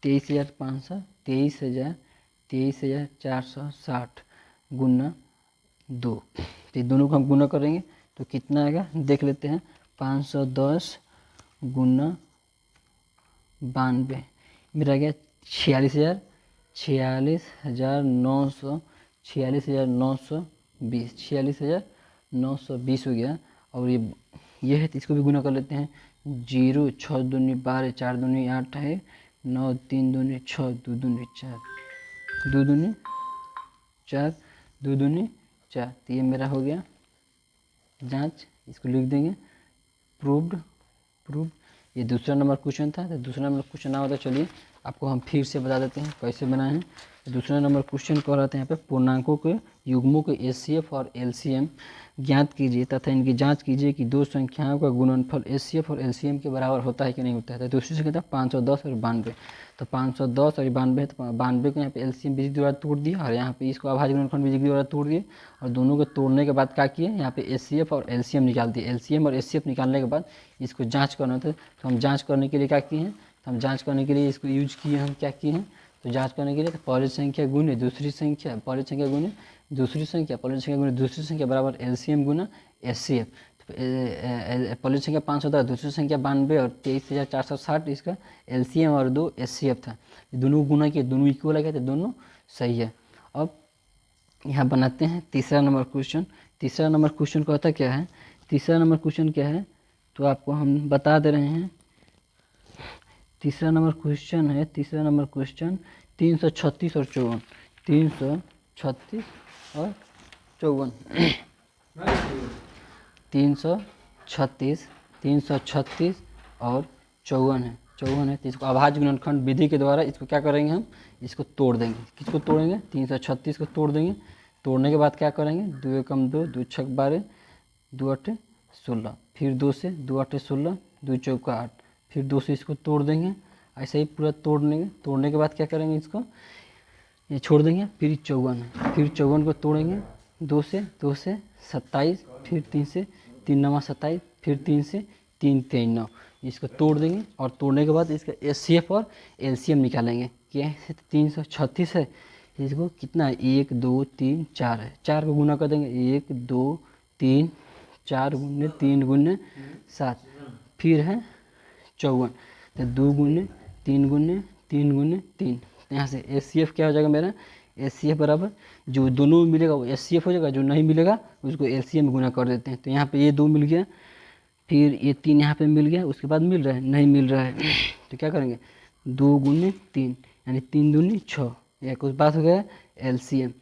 S1: 23,460 गुना 2। तो ये दोनों को हम गुना करेंगे तो कितना आएगा देख लेते हैं, 510 गुना 92 मेरा गया 46,920 हो गया। और ये है तो इसको भी गुना कर लेते हैं, 0 6 दूनी 12 4 दूनी 8 है, 9 3 दूनी 6 2 दूनी 4 2 दूनी 4 2 दूनी 4। तो ये मेरा हो गया जांच, इसको लिख देंगे प्रूव्ड। ये दूसरा नंबर क्वेश्चन था। तो दूसरा नंबर क्वेश्चन ना होता, चलिए आपको हम फिर से बता देते हैं कैसे बनाए हैं। तो दूसरा नंबर क्वेश्चन कह रहा था यहाँ पे पूर्णांकों के युग्मों के HCF और LCM ज्ञात कीजिए तथा इनकी जांच कीजिए कि दो संख्याओं का गुणनफल HCF और LCM के बराबर होता है कि नहीं होता है। तो दूसरी संख्या था 510 और 92। तो 510 और 92 तो 92 को यहाँ पे LCM बीज द्वारा तोड़ दिया और यहाँ पे इसको अभाज्य गुणनखंड बीज द्वारा तोड़ दिए और दोनों को तोड़ने के बाद क्या किए, यहाँ पे HCF और LCM निकाल दिए। LCM और HCF निकालने के बाद इसको जाँच करना था। तो हम जाँच करने के लिए क्या किए हैं, तो हम जाँच करने के लिए इसको यूज किए, हम क्या किए हैं, तो जांच करने के लिए तो पहली संख्या गुने दूसरी संख्या, पहली संख्या गुने दूसरी संख्या, पहली संख्या गुने दूसरी संख्या बराबर LCM गुना HCF। तो पहली संख्या 510, दूसरी संख्या 92 और 23,460 इसका LCM और 2 HCF था। दोनों गुना किए, दोनों इक्वल है, तो दोनों सही है। अब यहाँ बनाते हैं तीसरा नंबर क्वेश्चन। तीसरा नंबर क्वेश्चन कहता क्या है, तीसरा नंबर क्वेश्चन क्या है तो आपको हम बता दे रहे हैं। तीसरा नंबर क्वेश्चन है, तीसरा नंबर क्वेश्चन 336 और 54, 336 और 54 336 और 54 है, 54 है। तो इसको अभाज्य गुणनखंड विधि के द्वारा इसको क्या करेंगे, हम इसको तोड़ देंगे। किसको तोड़ेंगे, 336 को तोड़ देंगे। तोड़ने के बाद क्या करेंगे, 2 एकम 2, 2 छक 12, 2 अठे 16, फिर 2 से 2 अठे 16, 2 चौका 8, फिर 2 से इसको तोड़ देंगे। ऐसे ही पूरा तोड़ लेंगे। तोड़ने के बाद क्या करेंगे, इसको ये छोड़ देंगे। फिर 54 को तोड़ेंगे 2 से 27, फिर 3 से 3 9 27, फिर 3 से 3 3 9, इसको तोड़ देंगे। और तोड़ने के बाद इसका HCF और LCM निकालेंगे। क्या है, 336 है, इसको कितना है 1 2 3 4 है, 4 को गुना कर देंगे, 1 2 3 4 गुने 3 गुने 7, फिर है 54, तो 2 गुने 3 गुने 3 गुने 3। यहाँ से HCF क्या हो जाएगा मेरा, HCF बराबर जो दोनों में मिलेगा वो HCF हो जाएगा, जो नहीं मिलेगा उसको LCM गुना कर देते हैं। तो यहाँ पे ये 2 मिल गया, फिर ये 3 यहाँ पे मिल गया, उसके बाद मिल रहा है, नहीं मिल रहा है तो क्या करेंगे, 2 गुने 3 यानी 3 दूनी 6, या कुछ बात हो गया। LCM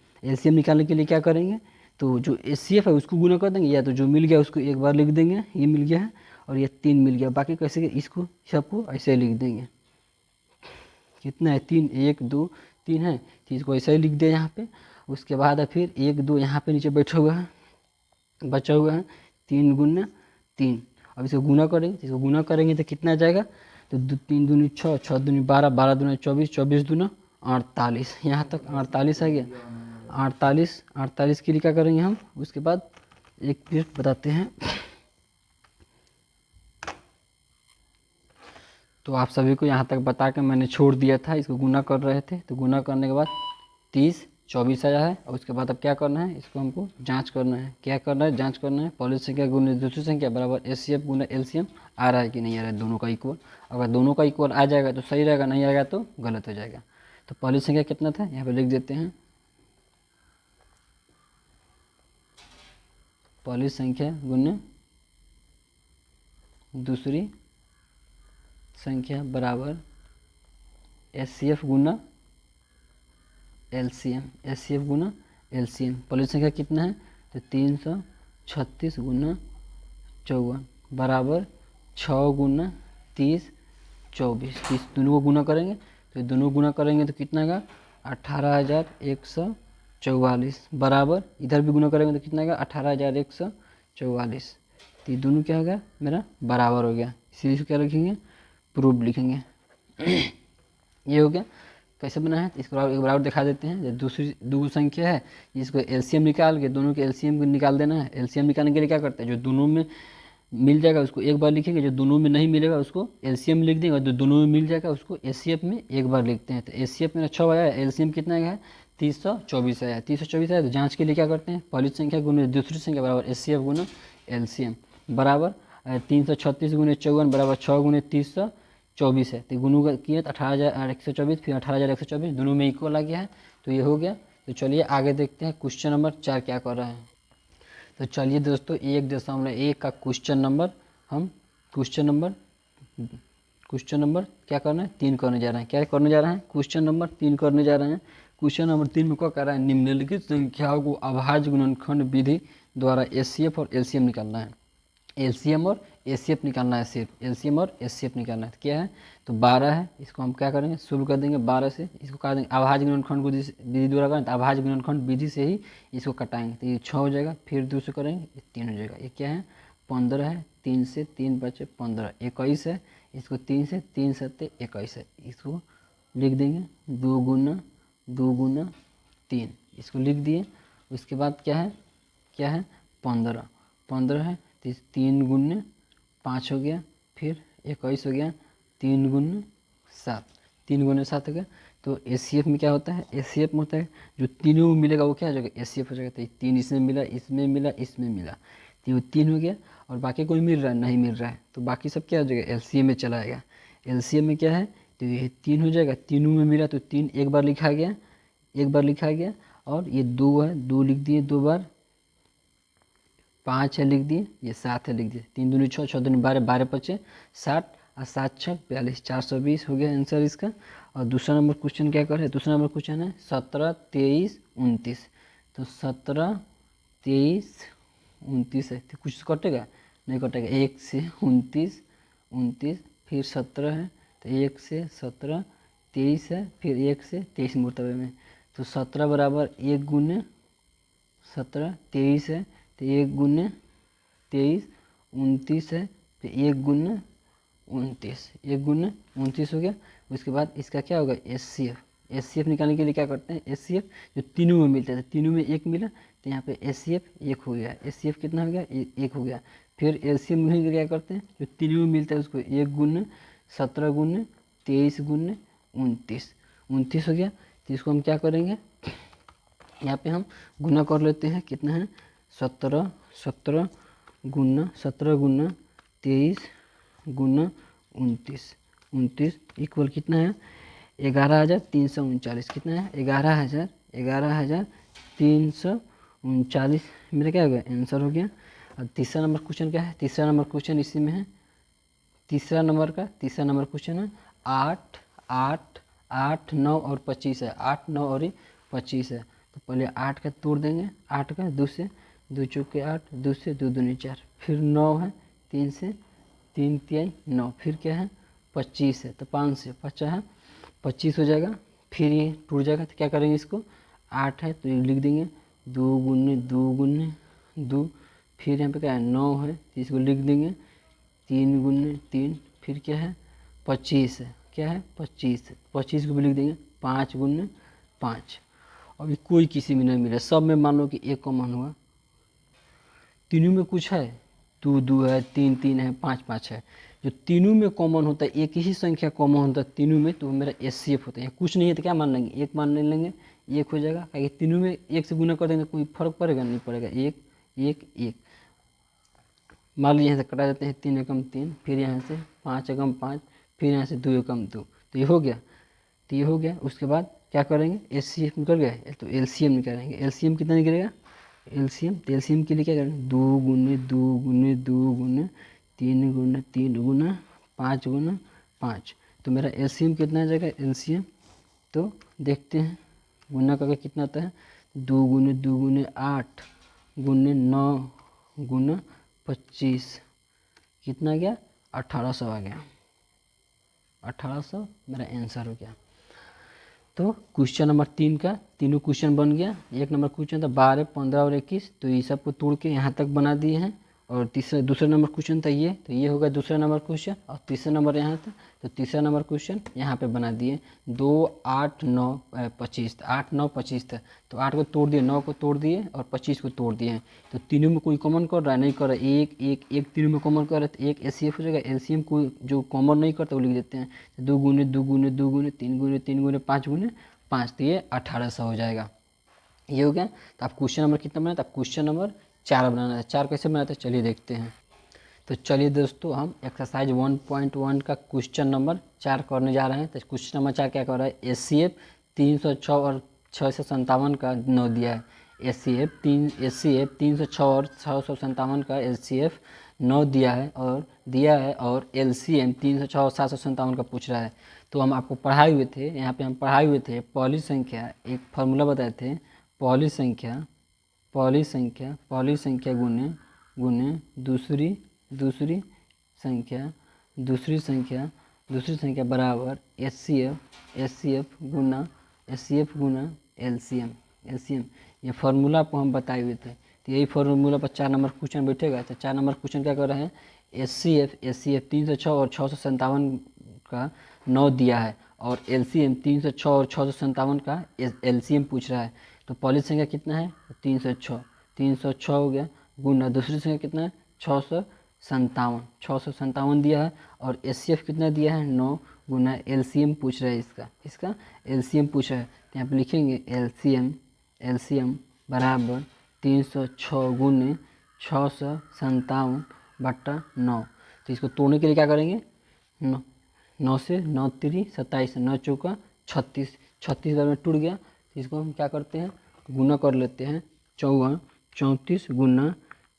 S1: निकालने के लिए क्या करेंगे, तो जो HCF है उसको गुना कर देंगे, या तो जो मिल गया उसको एक बार लिख देंगे, ये मिल गया है और ये 3 मिल गया, बाकी कैसे इसको सबको ऐसे लिख देंगे। कितना है 3, 1 2 3 है, तो इसको ऐसे ही लिख दिया यहाँ पे। उसके बाद फिर 1 2 यहाँ पे नीचे बैठा हुआ है, बचा हुआ है 3 गुना 3। अब इसको गुना करेंगे, इसको गुना करेंगे तो कितना आ जाएगा, तो 3 दूनी 6, 6 दूनी 12, 12 दूना 24, 24 दूना 48, यहाँ तक 48 आ गया। 48, 48 के लिए क्या करेंगे हम, उसके बाद एक मिनट बताते हैं। तो आप सभी को यहाँ तक बता के मैंने छोड़ दिया था, इसको गुना कर रहे थे। तो गुना करने के बाद 30 24 आया है, और उसके बाद अब क्या करना है, इसको हमको जांच करना है। क्या करना है, जांच करना है। पहली संख्या गुना दूसरी संख्या बराबर एचसीएफ गुना एलसीएम आ रहा है कि नहीं आ रहा है, दोनों का इक्वल। अगर दोनों का इक्वल आ जाएगा तो सही रहेगा, नहीं आएगा तो गलत हो जाएगा। तो पहली संख्या कितना था, यहाँ पर लिख देते हैं। पहली संख्या गुना दूसरी संख्या बराबर एचसीएफ गुना एलसीएम, एचसीएफ गुना एलसीएम। पहली संख्या कितना है, तो 336 गुना 54 बराबर 6 गुना 30 24। 30 दोनों को गुना करेंगे, तो दोनों गुना करेंगे तो कितना का 18,144 बराबर, इधर भी गुना करेंगे तो कितना का 18,144। तो ये दोनों क्या हो गया मेरा बराबर हो गया, इसीलिए इसको क्या लिखेंगे, प्रूफ लिखेंगे। ये हो गया। कैसे बना है, इसको एक बार और दिखा देते हैं। जब दूसरी दो संख्या है, इसको एलसीएम निकाल के दोनों के एलसीएम को निकाल देना है। एलसीएम निकालने के लिए क्या करते हैं, जो दोनों में मिल जाएगा उसको एक बार लिखेंगे, जो दोनों में नहीं मिलेगा उसको एलसीएम में लिख देंगे, और जो दोनों में मिल जाएगा उसको एचसीएफ में एक बार लिखते हैं। तो एचसीएफ मेरा 6 आया है, एलसीएम कितना आया है 324 आया है। 324 आया तो जांच के लिए क्या करते हैं, पहली संख्या गुना दूसरी संख्या बराबर एचसीएफ गुना एलसीएम बराबर 336 गुना 54 बराबर 6 गुना 324 है। तो गुणों का किए तो 18,124 फिर 18,124 दोनों में इक्वल आ गया है। तो ये हो गया। तो चलिए आगे देखते हैं क्वेश्चन नंबर 4 क्या कर रहा है। तो चलिए दोस्तों 1.1 का क्वेश्चन नंबर हम क्वेश्चन नंबर क्या करना है, 3 करने जा रहे हैं। क्या करने जा रहे हैं, क्वेश्चन नंबर 3 करने जा रहे हैं। क्वेश्चन नंबर 3 में क्या कर रहा है, निम्नलिखित संख्याओं को अभाज्य गुणनखंड विधि द्वारा एचसीएफ और एलसीएम निकालना है। एलसीएम और एचसीएफ निकालना है, सिर्फ एलसीएम और एचसीएफ निकालना है। तो क्या है, तो 12 है, इसको हम क्या करेंगे, शुरू कर देंगे 12 से। इसको काट देंगे अभाज्य गुणनखंड विधि द्वारा करें तो अभाज्य गुणनखंड विधि से ही इसको कटाएंगे। तो ये 6 हो जाएगा, फिर 2 से करेंगे ये 3 हो जाएगा। ये क्या है 15 है, 3 से 3 बचे 15, 21 है। इसको 3 से 3 सत्ते 21 है, इसको लिख देंगे 2 गुना 3, इसको लिख दिए। उसके बाद क्या है 15 है, तो 3 गुना 5 हो गया, फिर 21 हो गया, 3 गुना 7, 3 गुना 7 हो गया। तो एचसीएफ में क्या होता है, एचसीएफ में होता है जो तीनों में मिलेगा वो क्या हो जाएगा, एचसीएफ हो जाएगा। तो 3 इसमें मिला, इसमें मिला, इसमें मिला, तो ये 3 हो गया। और बाकी कोई मिल रहा है, नहीं मिल रहा है, तो बाकी सब क्या हो जाएगा, एलसीएम में चला आएगा। एलसीएम में क्या है, तो ये 3 हो जाएगा, तीनों में मिला तो 3 एक बार लिखा गया, और ये 2 है, 2 लिख दिए 2 बार, 5 है लिख दिए, ये 7 है लिख दिए। 3 दूनी 6, 6 दूनी 12, 12 पचे 60 और 7 6 42, 420 हो गया आंसर इसका। और दूसरा नंबर क्वेश्चन क्या कर रहे हैं, दूसरा नंबर क्वेश्चन है 17 23 29। तो 17 23 29 है, तो कुछ कटेगा नहीं कटेगा, 1 से 29 फिर 17 है, तो 1 से 17 23 है, फिर 1 से 23 मुर्तबे में। तो 17 बराबर 1 गुने 17 23 है, तो 1 गुने 23 29 है, तो 1 गुने 29 हो गया। उसके बाद इसका क्या होगा, एचसीएफ निकालने के लिए क्या करते हैं, एचसीएफ जो तीनों में मिलता है, तीनों में 1 मिला, तो यहाँ पे एचसीएफ 1 हो गया। एचसीएफ कितना हो गया, 1 हो गया। फिर एलसीएम के लिए क्या करते हैं, जो तीनों में मिलता है उसको 1 गुने 17 गुने 23 गुने 29 हो गया। तो इसको हम क्या करेंगे, यहाँ पे हम गुना कर लेते हैं, कितना है 17 गुना 23 गुना 29 इक्वल कितना है 11,339। कितना है 11,339 मेरा क्या हो गया, आंसर हो गया। और तीसरा नंबर क्वेश्चन क्या है, तीसरा नंबर क्वेश्चन इसी में है। तीसरा नंबर क्वेश्चन है 8 9 और 25 है, 8 9 और 25 है। तो पहले 8 का तोड़ देंगे, 8 का 2 से 2 चौके 8, 2 से 2 दूनी 4, फिर 9 है, 3 से 3 3 9, फिर क्या है 25 है, तो 5 से 50 है, 25 हो जाएगा। फिर ये टूट जाएगा, तो क्या करेंगे इसको, 8 है तो ये लिख देंगे 2 गुने 2, फिर यहाँ पे क्या है 9 है, तो इसको लिख देंगे 3 गुने 3, फिर क्या है 25 है, क्या है 25 को भी लिख देंगे 5 गुने 5, अभी कोई किसी में नहीं मिला, सब में मान लो कि एक कॉमन हुआ, तीनों में कुछ है, 2 2 है, 3 3 है, 5 5 है। जो तीनों में कॉमन होता है, एक ही संख्या कॉमन होता है तीनों में, तो वो मेरा एचसीएफ होता है। कुछ नहीं है तो क्या मान लेंगे, एक मान लेंगे, एक हो जाएगा, क्योंकि तीनों में एक से गुना कर देंगे, कोई फर्क पड़ेगा नहीं पड़ेगा, एक एक एक। मान लीजिए यहाँ से कटा जाते हैं, 3 एकम 3, फिर यहाँ से 5 एकम 5, फिर यहाँ से 2 एकम 2, तो ये हो गया, तो ये हो गया। उसके बाद क्या करेंगे, एचसीएफ निकल गया, तो एलसीएम निकालेंगे। एलसीएम कितना निकलेगा, एलसीएम, तो एलसीएम के लिए क्या करेंगे, 2 गुने 2 गुने 2 गुने 3 गुना 3 गुना 5 गुना 5, तो मेरा एलसीएम कितना आ जाएगा, एलसीएम तो देखते हैं, गुना करके कितना आता है, 2 गुने 8 गुने 9 गुना 25, कितना गया, 1800 आ गया, 1800 मेरा आंसर हो गया। तो क्वेश्चन नंबर 3 का तीनों क्वेश्चन बन गया। एक नंबर क्वेश्चन था 12 15 और 21, तो ये सबको तोड़ के यहाँ तक बना दिए हैं। और दूसरा नंबर क्वेश्चन था ये, तो ये होगा दूसरा नंबर क्वेश्चन। और तीसरा नंबर यहाँ था, तो तीसरा नंबर क्वेश्चन यहाँ पे बना दिए। 2 8 9 25, 8 9 25 था, तो 8 को तोड़ दिए, 9 को तोड़ दिए और 25 को तोड़ दिए। तो तीनों में कोई कॉमन कर रहा है, नहीं कर रहा है, एक एक एक तीनों में कॉमन कर रहा है, तो एक एचसीएफ हो जाएगा। एलसीएम को जो कॉमन नहीं करता वो लिख देते हैं, 2 गुने 2 गुने 2 गुने 3 गुने 3 गुने 5 गुने 5, तो ये 1800 हो जाएगा। ये हो गया। तो आप क्वेश्चन नंबर कितना बनाए, तो आप क्वेश्चन नंबर 4 बनाना है। 4 कैसे बनाते हैं चलिए देखते हैं। तो चलिए दोस्तों, हम एक्सरसाइज 1.1 का क्वेश्चन नंबर 4 करने जा रहे हैं। तो क्वेश्चन नंबर 4 क्या कर रहा है, एचसीएफ 306 और 657 का 9 दिया है। एचसीएफ 306 और 657 का एचसीएफ 9 दिया है, और एलसीएम 306 और 757 का पूछ रहा है। तो हम आपको पढ़ाए हुए थे, यहाँ पे हम पढ़ाए हुए थे पहली संख्या, एक फार्मूला बताए थे, पहली संख्या गुने दूसरी संख्या बराबर एचसीएफ गुना एलसीएम। ये फार्मूला आपको हम बताए हुए थे। तो यही फार्मूला पर 4 नंबर क्वेश्चन बैठेगा। तो 4 नंबर क्वेश्चन क्या कर रहे हैं, एचसीएफ 306 और 657 का 9 दिया है, और एलसीएम 306 और 657 का एलसीएम पूछ रहा है। तो पहली संख्या कितना है, 306 हो गया, गुना दूसरी संख्या कितना है, 657 दिया है, और एचसीएफ कितना दिया है, 9, गुना एलसीएम पूछ रहा है, इसका एलसीएम पूछ रहा है। तो यहाँ पे लिखेंगे एलसीएम बराबर 306 गुने 657/9। तो इसको तोड़ने के लिए क्या करेंगे, 9 से 9 3 27, 9 चौका 36, 36 बार में टूट गया। तो इसको हम क्या करते हैं, गुना कर लेते हैं, 34 गुना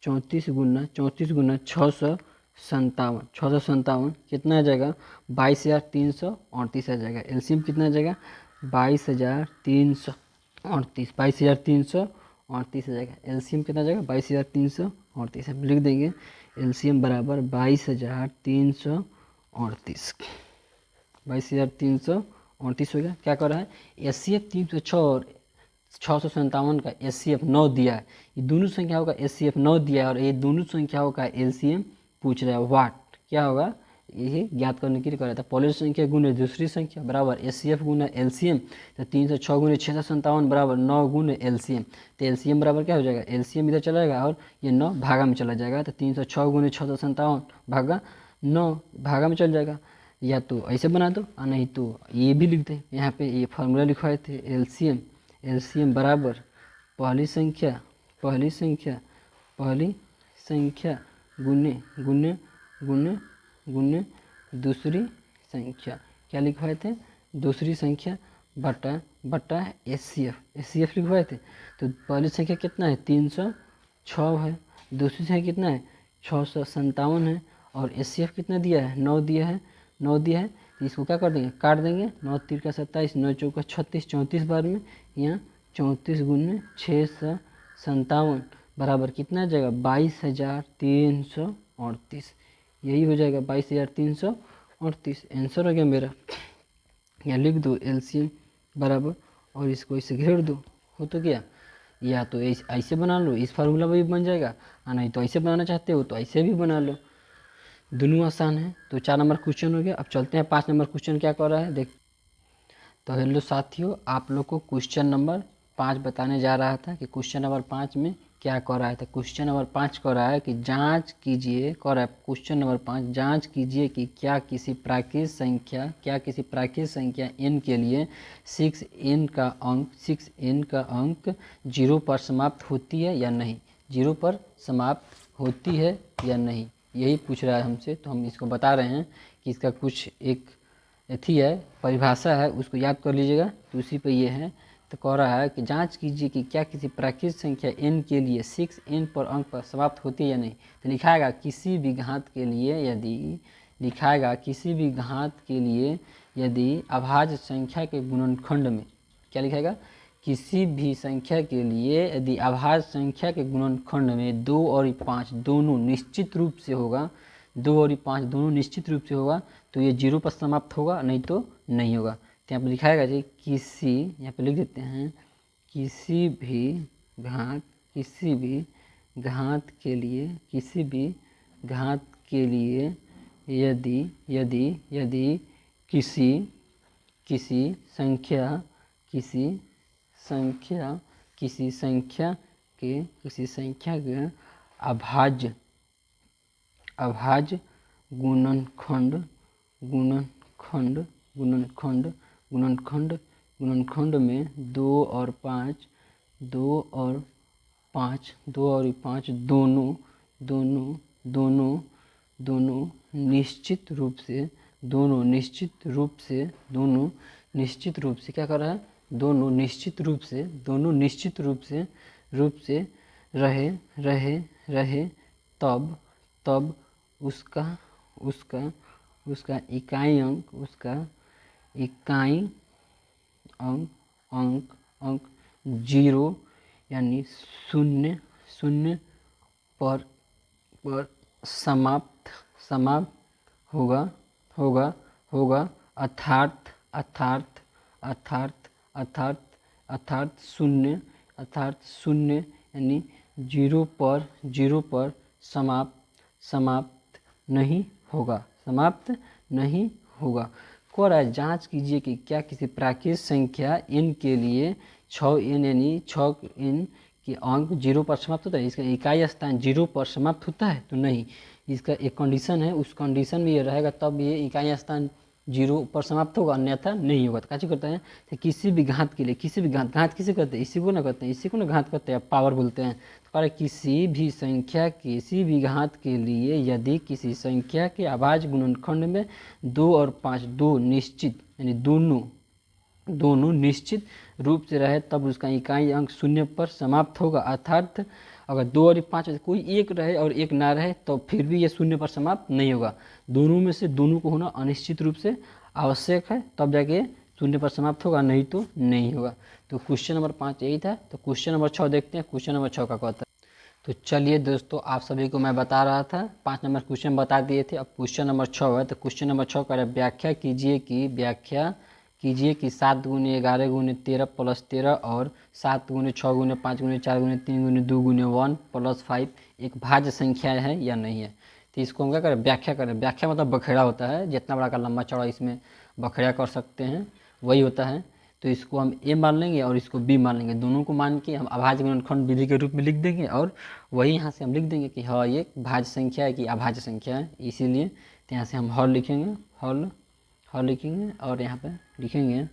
S1: 657 कितना आ जाएगा, 22,338 आ जाएगा। एलसीएम कितना आ जाएगा, 22,338 आ जाएगा। एलसीएम कितना आ जाएगा, 22,338। अब लिख देंगे एलसीएम बराबर 22,338 हो गया। क्या कर रहा है, एचसीएफ 306 और 657 का एचसीएफ 9 दिया है, ये दोनों संख्याओं का एचसीएफ 9 दिया है, और ये दोनों संख्याओं का एलसीएम पूछ रहा है। वाट क्या होगा, यही ज्ञात करने के लिए कर रहा था। पहली संख्या गुने दूसरी संख्या बराबर एचसीएफ गुना एलसीएम। तो 306 गुने 657 बराबर 9 गुने एलसीएम। तो एलसीएम बराबर क्या हो जाएगा, एलसीएम इधर चला जाएगा और ये 9 भागा में चला जाएगा। तो 306 गुने 657 भागा 9 भागा में चल जाएगा। या तो ऐसे बना दो, और नहीं तो ये भी लिख दे। यहाँ पे ये फार्मूला लिखवाए थे, एलसीएम बराबर पहली संख्या गुने दूसरी संख्या, क्या लिखवाए थे, दूसरी संख्या बटा एचसीएफ लिखवाए थे। तो पहली संख्या कितना है, 306 है, दूसरी संख्या कितना है, 657 है, और एचसीएफ कितना दिया है, 9 दिया है। तो इसको क्या कर देंगे, काट देंगे, 9 3 का 27, 9 चौका 36, 34 बार में, यहाँ 34 गुने 657 बराबर कितना आ जाएगा, 22,338। यही हो जाएगा 22,338, आंसर हो गया मेरा। यहाँ लिख दो एलसीएम बराबर, और इसको इसे घेर दो, हो तो गया। या तो ऐसे बना लो, इस फार्मूला में भी बन जाएगा, और नहीं तो ऐसे बनाना चाहते हो तो ऐसे भी बना लो, दोनों आसान है। तो 4 नंबर क्वेश्चन हो गया। अब चलते हैं 5 नंबर क्वेश्चन क्या कर रहा है देख। तो हेलो साथियों, आप लोग को क्वेश्चन नंबर 5 बताने जा रहा था कि क्वेश्चन नंबर 5 में क्या कह रहा है। तो क्वेश्चन नंबर 5 कह रहा है कि जांच कीजिए, कह रहा है क्वेश्चन नंबर 5, जांच कीजिए कि क्या किसी प्राकृत संख्या n के लिए 6n का अंक 0 पर समाप्त होती है या नहीं, 0 पर समाप्त होती है या नहीं, यही पूछ रहा है हमसे। तो हम इसको बता रहे हैं कि इसका कुछ एक अथी है, परिभाषा है, उसको याद कर लीजिएगा। तो उसी पे ये है। तो कह रहा है कि जांच कीजिए कि क्या किसी प्राकृत संख्या n के लिए 6n पर अंक पर समाप्त होती है या नहीं। तो लिखाएगा किसी भी घात के लिए यदि अभाज्य संख्या के गुणनखंड में, क्या लिखाएगा, किसी भी संख्या के लिए यदि अभाज्य संख्या के गुणनखंड में 2 और 5 दोनों निश्चित रूप से होगा, 2 और 5 दोनों निश्चित रूप से होगा, तो ये 0 पर समाप्त होगा, नहीं तो नहीं होगा। तो यहाँ पर लिखाएगा जी किसी, यहाँ पे लिख देते हैं किसी भी घात के लिए यदि किसी संख्या के अभाज्य गुणनखंड में 2 और 5 दोनों निश्चित रूप से क्या कर रहा है, दोनों निश्चित रूप से रहे तब उसका इकाई अंक 0 यानी शून्य पर समाप्त होगा अर्थात शून्य यानी 0 पर समाप्त नहीं होगा। कह रहा है जांच कीजिए कि क्या किसी प्राकृत संख्या n के लिए 6n यानी 6n के अंक 0 पर समाप्त होता है, इसका इकाई स्थान 0 पर समाप्त होता है, तो नहीं। इसका एक कंडीशन है, उस कंडीशन में ये रहेगा तब ये इकाई स्थान 0 पर समाप्त होगा, अन्यथा नहीं होगा। तो क्या करते हैं, तो किसी भी घात के लिए, घात किसे कहते हैं, इसी को ना घात करते हैं, पावर बोलते हैं। तो कह रहे किसी भी घात के लिए यदि किसी संख्या के अभाज्य गुणनखंड में 2 और 5 दोनों निश्चित रूप से रहे तब उसका इकाई अंक 0 पर समाप्त होगा। अर्थात अगर 2 और 5 में कोई एक रहे और एक ना रहे तो फिर भी ये 0 पर समाप्त नहीं होगा। दोनों में से दोनों को होना अनिश्चित रूप से आवश्यक है, तब जाके 0 पर समाप्त होगा, नहीं तो नहीं होगा। तो क्वेश्चन नंबर 5 यही था। तो क्वेश्चन नंबर 6 देखते हैं। क्वेश्चन नंबर 6 का कहता है, तो चलिए दोस्तों, आप सभी को मैं बता रहा था 5 नंबर क्वेश्चन बता दिए थे, अब क्वेश्चन नंबर 6 है। तो क्वेश्चन नंबर 6 का व्याख्या कीजिए कि 7 गुने 11 गुने 13 प्लस 13 और 7 गुने 6 गुने 5 गुने 4 गुने 3 गुने 2 गुने 1 प्लस 5 एक भाज्य संख्या है या नहीं है। तो इसको हम क्या करें, व्याख्या करें। व्याख्या मतलब बखेड़ा होता है, जितना बड़ा का लंबा चौड़ा इसमें बखेड़ा कर सकते हैं, वही होता है। तो इसको हम ए मान लेंगे और इसको बी मान लेंगे, दोनों को मान के हम अभाज्य गुणनखंड विधि के रूप में लिख देंगे और वही यहाँ से हम लिख देंगे कि हाँ ये भाज्य संख्या है कि अभाज्य संख्या है। इसीलिए तो यहाँ से हम हल लिखेंगे, हल लिखेंगे और यहाँ पे लिखेंगे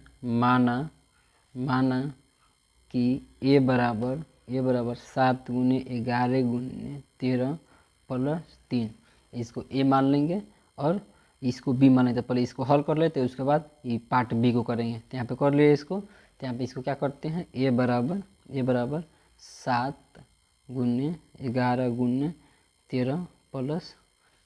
S1: माना कि ए बराबर 7 गुने 11 गुने 13 प्लस 3, इसको ए मान लेंगे और इसको बी मान लेते। पहले इसको हल कर लेते हैं, उसके बाद ये पार्ट बी को करेंगे। तो यहाँ पे कर लिए इसको। तो यहाँ पे इसको क्या करते हैं, ए बराबर 7 गुने 11 गुने 13 प्लस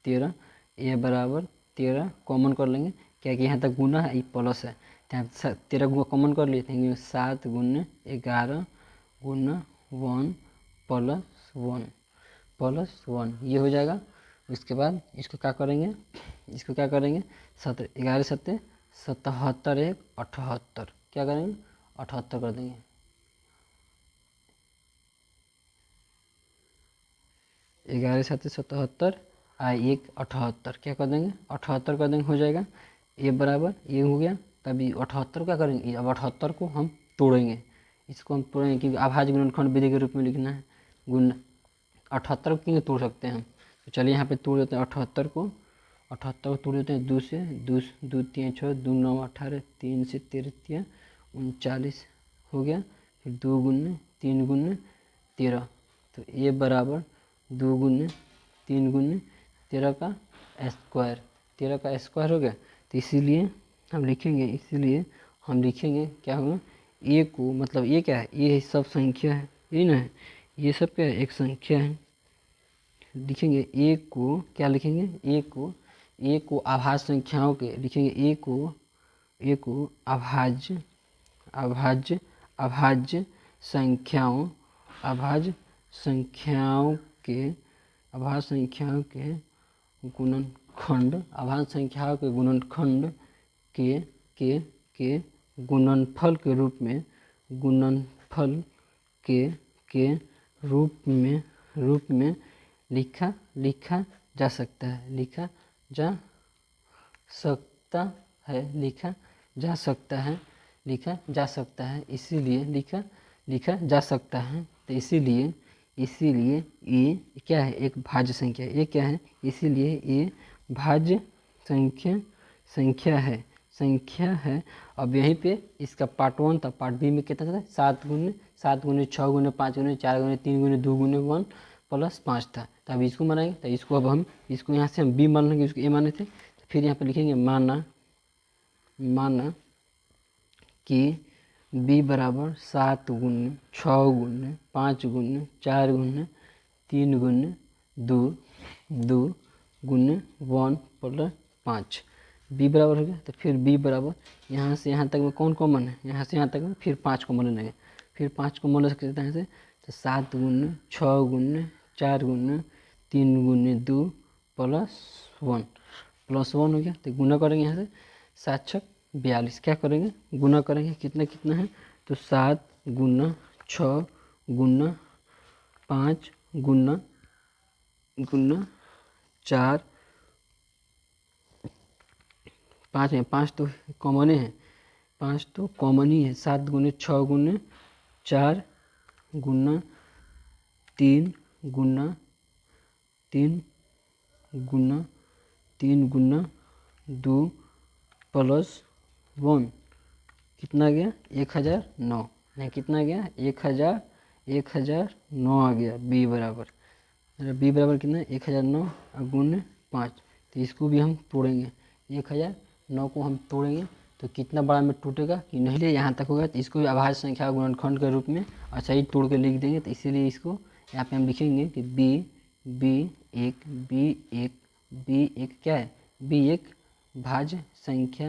S1: 13, ए बराबर 13 कॉमन कर लेंगे, क्या कि यहाँ तक गुना है, ये प्लस है। तो यहाँ 13 गुना कॉमन कर लिए थे, 7 गुने 11 गुना 1 प्लस 1 ये हो जाएगा। उसके बाद इसको क्या करेंगे, 11 सत्ते 77 1 78, क्या करेंगे 78 कर देंगे। ग्यारह 7 77 1 78, क्या कर देंगे 78 कर देंगे, हो जाएगा। ये बराबर ये हो गया। तभी 78 क्या करेंगे, अब 78 को हम तोड़ेंगे, इसको हम तोड़ेंगे क्योंकि अभाज्य गुणनखंड विधि के रूप में लिखना है। गुण 78 को क्यों तोड़ सकते हैं हम, तो चलिए यहाँ पे तोड़ देते हैं 78 को तोड़ देते हैं 2 से, 2 3 6 2 9 18, 3 से 13 39 हो गया। फिर 2 गुने 3 गुने 13, तो ये बराबर 2 गुने 3 गुने 13 का स्क्वायर, 13 का स्क्वायर हो गया। तो इसीलिए हम लिखेंगे क्या होगा, ए को, मतलब ये क्या है, ये सब संख्या है, ये ना है, ये सब क्या है, एक संख्या है। लिखेंगे ए को, क्या लिखेंगे, ए को अभाज्य संख्याओं के, लिखेंगे ए को अभाज्य संख्याओं के गुणनखंड के गुणनफल के रूप में लिखा जा सकता है, इसीलिए लिखा जा सकता है। तो इसीलिए ये क्या है, एक भाज्य संख्या, ये क्या है, इसीलिए ये भाज्य संख्या है। अब यहीं पे इसका पार्ट 1 था, पार्ट बी में कितना था, 7 गुने 6 गुने 5 गुने 4 गुने 3 गुने 2 गुने 1 प्लस 5 था। तो अब इसको बनाएंगे, तो इसको अब हम इसको यहाँ से हम बी मान लेंगे, इसको ए माने थे, तो फिर यहाँ पे लिखेंगे माना कि बी बराबर 7 गुने 6 गुने 5 गुने 4 गुने 3 गुने 2 गुने 1 प्लस 5, बी बराबर हो गया। तो फिर बी बराबर यहाँ से यहाँ तक में कौन कॉमन है, यहाँ से यहाँ तक में फिर 5 कॉमन लेंगे, फिर 5 कॉमन ले सकते हैं यहाँ से, तो 7 गुने 6 गुने 4 गुने 3 गुने 2 प्लस 1 हो गया। तो गुना करेंगे यहाँ से, 7 6 42, क्या करेंगे, गुना करेंगे, कितना है, तो 7 गुना 6 गुना 5 गुना 4, 5 तो कॉमन है, 5 तो कॉमन ही है, 7 गुने 6 गुने 4 गुना 3 गुना 2 प्लस 1, कितना गया, 1009, नहीं कितना गया, 1009 आ गया। बी बराबर कितना है, 1009 गुने 5। तो इसको भी हम तोड़ेंगे, 1009 को हम तोड़ेंगे तो कितना बड़ा में टूटेगा कि नहीं, यहाँ तक होगा। तो इसको भी अभाज्य संख्या गुणनखंड के रूप में अच्छा ही तोड़ के लिख देंगे। तो इसीलिए इसको यहाँ पे हम लिखेंगे कि बी एक क्या है, बी एक भाज्य संख्या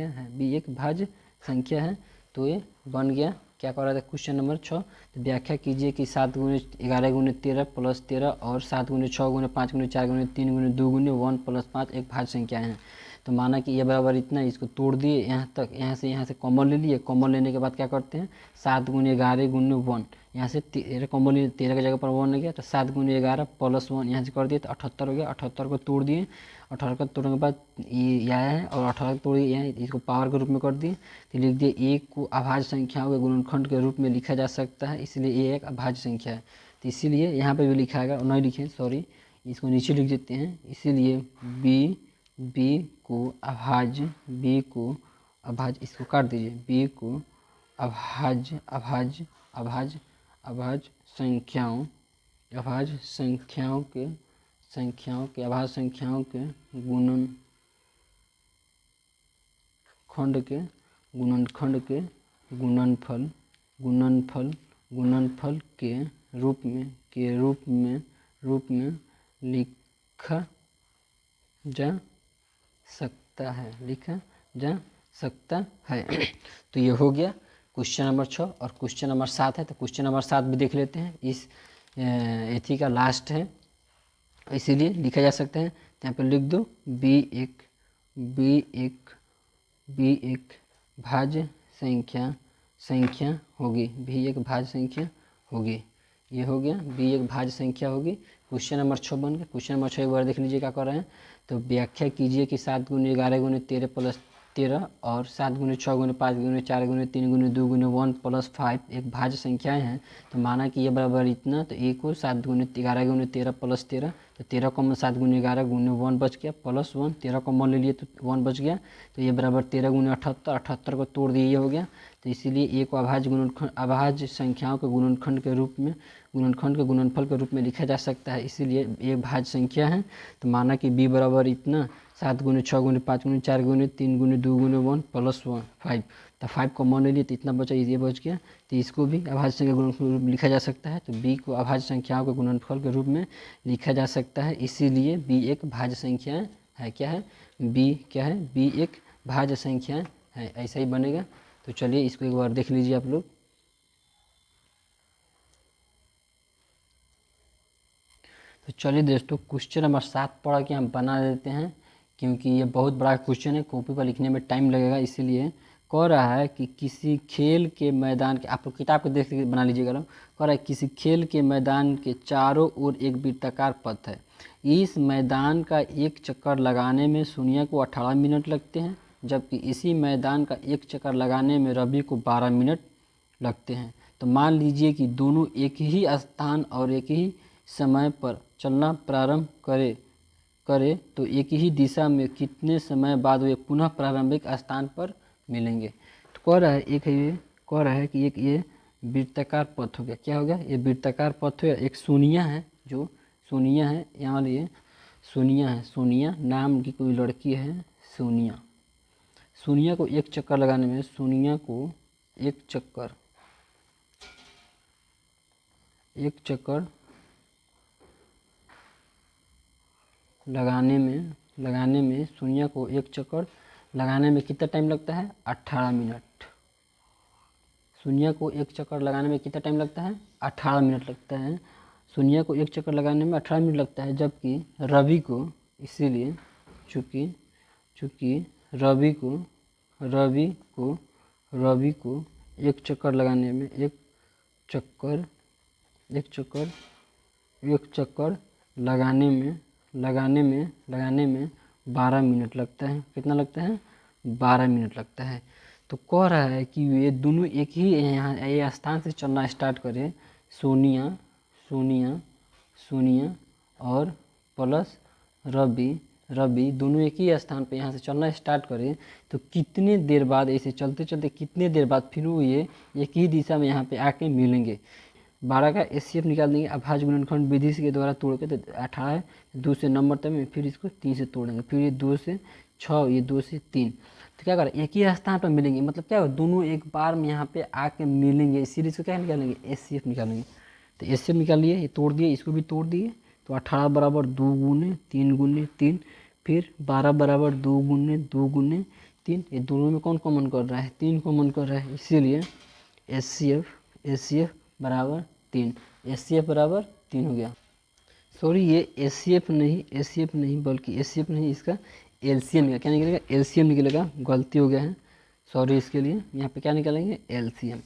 S1: है, बी एक भाज्य संख्या है। तो ये बन गया, क्या कर रहा था, क्वेश्चन नंबर 6। तो व्याख्या कीजिए कि 7 गुने 11 गुने 13 प्लस 13 और 7 गुने 6 गुने 5 गुने 4 गुने 3 गुने 2 गुने 1 प्लस 5 एक भाज्य संख्या है। तो माना कि ये बराबर इतना, इसको तोड़ दिए यहाँ तक, यहाँ से कॉमन ले लिए, कॉमन लेने के बाद क्या करते हैं, 7 गुने 11 गुने 1, यहाँ से 13 कॉमन लिए, 13 की जगह पर 1 हो गया, तो 7 गुने 11 प्लस 1 यहाँ से कर दिए, तो 78 हो गया। 78 को तोड़ दिए, 18 को तोड़ने के बाद ये आया है, और 18 को तोड़ दिए, इसको पावर के रूप में कर दिए, तो लिख दिए एक को अभाज्य संख्याओं के गुणनखंड के रूप में लिखा जा सकता है, इसलिए ये एक अभाज्य संख्या है। तो इसीलिए यहाँ पे भी लिखा है, नहीं लिखे सॉरी, इसको नीचे लिख देते हैं। इसीलिए बी को अभाज्य, इसको काट दीजिए, बी को अभाज्य संख्याओं के गुणनखंड के गुणनफल के रूप में लिखा जा सकता है। तो ये हो गया क्वेश्चन नंबर 6। और क्वेश्चन नंबर 7 है, तो क्वेश्चन नंबर 7 भी देख लेते हैं, इस एथी का लास्ट है, इसीलिए लिखा जा सकता है। तो यहाँ पर लिख दो बी एक भाज्य संख्या होगी, भी एक भाज्य संख्या होगी। ये हो गया, बी एक भाज्य संख्या होगी। क्वेश्चन नंबर 6 बन गया। क्वेश्चन नंबर 6 एक बार देख लीजिए क्या कर रहे हैं। तो व्याख्या कीजिए कि 7 गुने 11 गुने 13 प्लस 13 और 7 गुने 6 गुने 5 गुने 4 गुने 3 गुने 2 गुने 1 प्लस 5 एक भाज्य संख्याएं हैं। तो माना कि ये बराबर इतना, तो एक को 7 गुने 11 गुने 13 प्लस 13, तो 13 कॉमन 7 गुने 11 गुने 1 बच गया प्लस 1, 13 कॉमन ले लिए तो 1 बच गया। तो ये बराबर 13 गुने 78, 78 को तोड़ दिए, ये हो गया। तो इसीलिए ए को अभाज्य संख्याओं के गुणनखंड के रूप में, गुणनखंड के गुणनफल के रूप में लिखा जा सकता है, इसीलिए ये भाज्य संख्या है। तो माना कि बी बराबर इतना 7 गुने 6 गुने 5 गुने 4 गुने 3 गुने 2 गुने 1 प्लस 1 5, तो 5 को मान ले लिए तो इतना बचा, ये बच गया। तो इसको भी अभाज्य संख्या गुणनफल के रूप में लिखा जा सकता है। तो बी को अभाज्य संख्याओं के गुणनफल के रूप में लिखा जा सकता है, इसीलिए बी एक भाज्य संख्या है। क्या है? बी क्या है? बी एक भाज्य संख्या है, ऐसा ही बनेगा। तो चलिए इसको एक बार देख लीजिए आप लोग। तो चलिए दोस्तों, क्वेश्चन नंबर 7 पढ़ के हम बना देते हैं, क्योंकि ये बहुत बड़ा क्वेश्चन है, कॉपी पर लिखने में टाइम लगेगा। इसीलिए कह रहा है कि किसी खेल के मैदान के, आप लोग किताब को देख के बना लीजिएगा। कह रहा है किसी खेल के मैदान के चारों ओर एक वृत्ताकार पथ है। इस मैदान का एक चक्कर लगाने में सोनिया को 18 मिनट लगते हैं, जबकि इसी मैदान का एक चक्कर लगाने में रवि को 12 मिनट लगते हैं। तो मान लीजिए कि दोनों एक ही स्थान और एक ही समय पर चलना प्रारंभ करे तो एक ही दिशा में कितने समय बाद वे पुनः प्रारंभिक स्थान पर मिलेंगे। तो कह रहा है कि एक ये वृत्ताकार पथ हो गया। क्या हो गया? ये वृत्ताकार पथ हो गया। एक सोनिया है, जो सोनिया है, यहाँ लिए सोनिया है, सोनिया नाम की कोई लड़की है, सोनिया। सोनिया को एक चक्कर लगाने में, सोनिया को एक चक्कर लगाने में सोनिया को एक चक्कर लगाने में कितना टाइम लगता है? 18 मिनट। सोनिया को एक चक्कर लगाने में कितना टाइम लगता है? 18 मिनट लगता है। सोनिया को एक चक्कर लगाने में 18 मिनट लगता है, जबकि रवि को, इसीलिए चूँकि रवि को एक चक्कर लगाने में लगाने में 12 मिनट लगता है। कितना लगता है? 12 मिनट लगता है। तो कह रहा है कि वे दोनों एक ही यहाँ ये स्थान से चलना स्टार्ट करें, सोनिया और प्लस रवि दोनों एक ही स्थान पे यहाँ से चलना स्टार्ट करें, तो कितने देर बाद, ऐसे चलते चलते कितने देर बाद फिर वो ये एक ही दिशा में यहाँ पे आके मिलेंगे। 12 का एचसीएफ निकाल देंगे अभाज्य गुणनखंड विधि के द्वारा तोड़ के। तो 18 है, 2 से नंबर तक में, फिर इसको 3 से तोड़ेंगे, फिर ये 2 से 6, ये 2 से 3। तो क्या करें? एक ही स्थान पर मिलेंगे, मतलब क्या होगा? दोनों एक बार में यहाँ पे आके मिलेंगे, इसीलिए इसको क्या निकालेंगे? एचसीएफ निकालेंगे। तो एचसीएफ निकाल लिए, ये तोड़ दिए, इसको भी तोड़ दिए। तो 18 बराबर 2 गुने 3 गुने 3, फिर 12 बराबर 2 गुने 2 गुने 3। ये दोनों में कौन कॉमन कर रहा है? 3 कॉमन कर रहा है, इसीलिए एचसीएफ बराबर 3। एचसीएफ बराबर 3 हो गया। सॉरी, ये एचसीएफ नहीं बल्कि एचसीएफ नहीं, इसका एलसीएम निकलेगा। क्या निकलेगा? एलसीएम निकलेगा। गलती हो गया है, सॉरी इसके लिए। यहाँ पे क्या निकालेंगे? एलसीएम।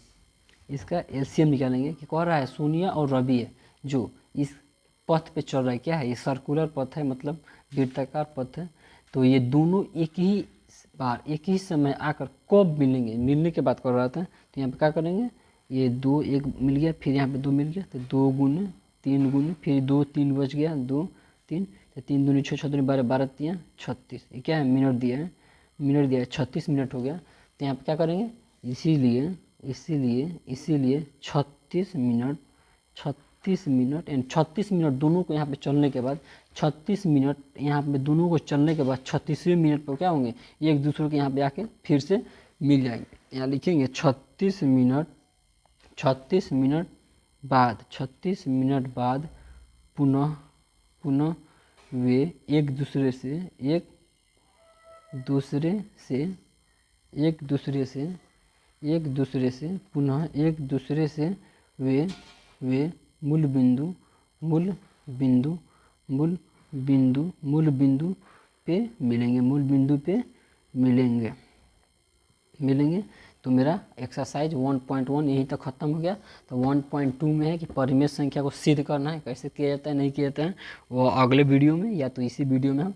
S1: इसका एलसीएम निकालेंगे। कि कह रहा है सोनिया और रवि है, जो इस पथ पे चल रहा है। क्या है? ये सर्कुलर पथ है, मतलब वृत्ताकार पथ है। तो ये दोनों एक ही बार, एक ही समय आकर कब मिलेंगे? मिलने के बाद कर रहा था। तो यहाँ पे क्या करेंगे? ये 2 1 मिल गया, फिर यहाँ पे 2 मिल गया, तो 2 गुने 3 गुने, फिर 2 3 बच गया, 2 3, तो 3 दूनी 6, 6 दूनी 12, 12 3 36। ये क्या है? मिनट दिया है, 36 मिनट हो गया। तो यहाँ पे क्या करेंगे? इसीलिए 36 मिनट एंड 36 मिनट दोनों को यहाँ पे चलने के बाद, 36 मिनट यहाँ पे दोनों को चलने के बाद 36वें मिनट पर क्या होंगे? एक दूसरे के यहाँ पे आके फिर से मिल जाएंगे। यहाँ लिखेंगे 36 मिनट बाद पुनः वे एक दूसरे से वे मूल बिंदु पे मिलेंगे। तो मेरा एक्सरसाइज 1.1 यहीं तक ख़त्म हो गया। तो 1.2 में है कि परिमेय संख्या को सिद्ध करना है। कैसे किया जाता है, नहीं किया जाता है, वो अगले वीडियो में या तो इसी वीडियो में हम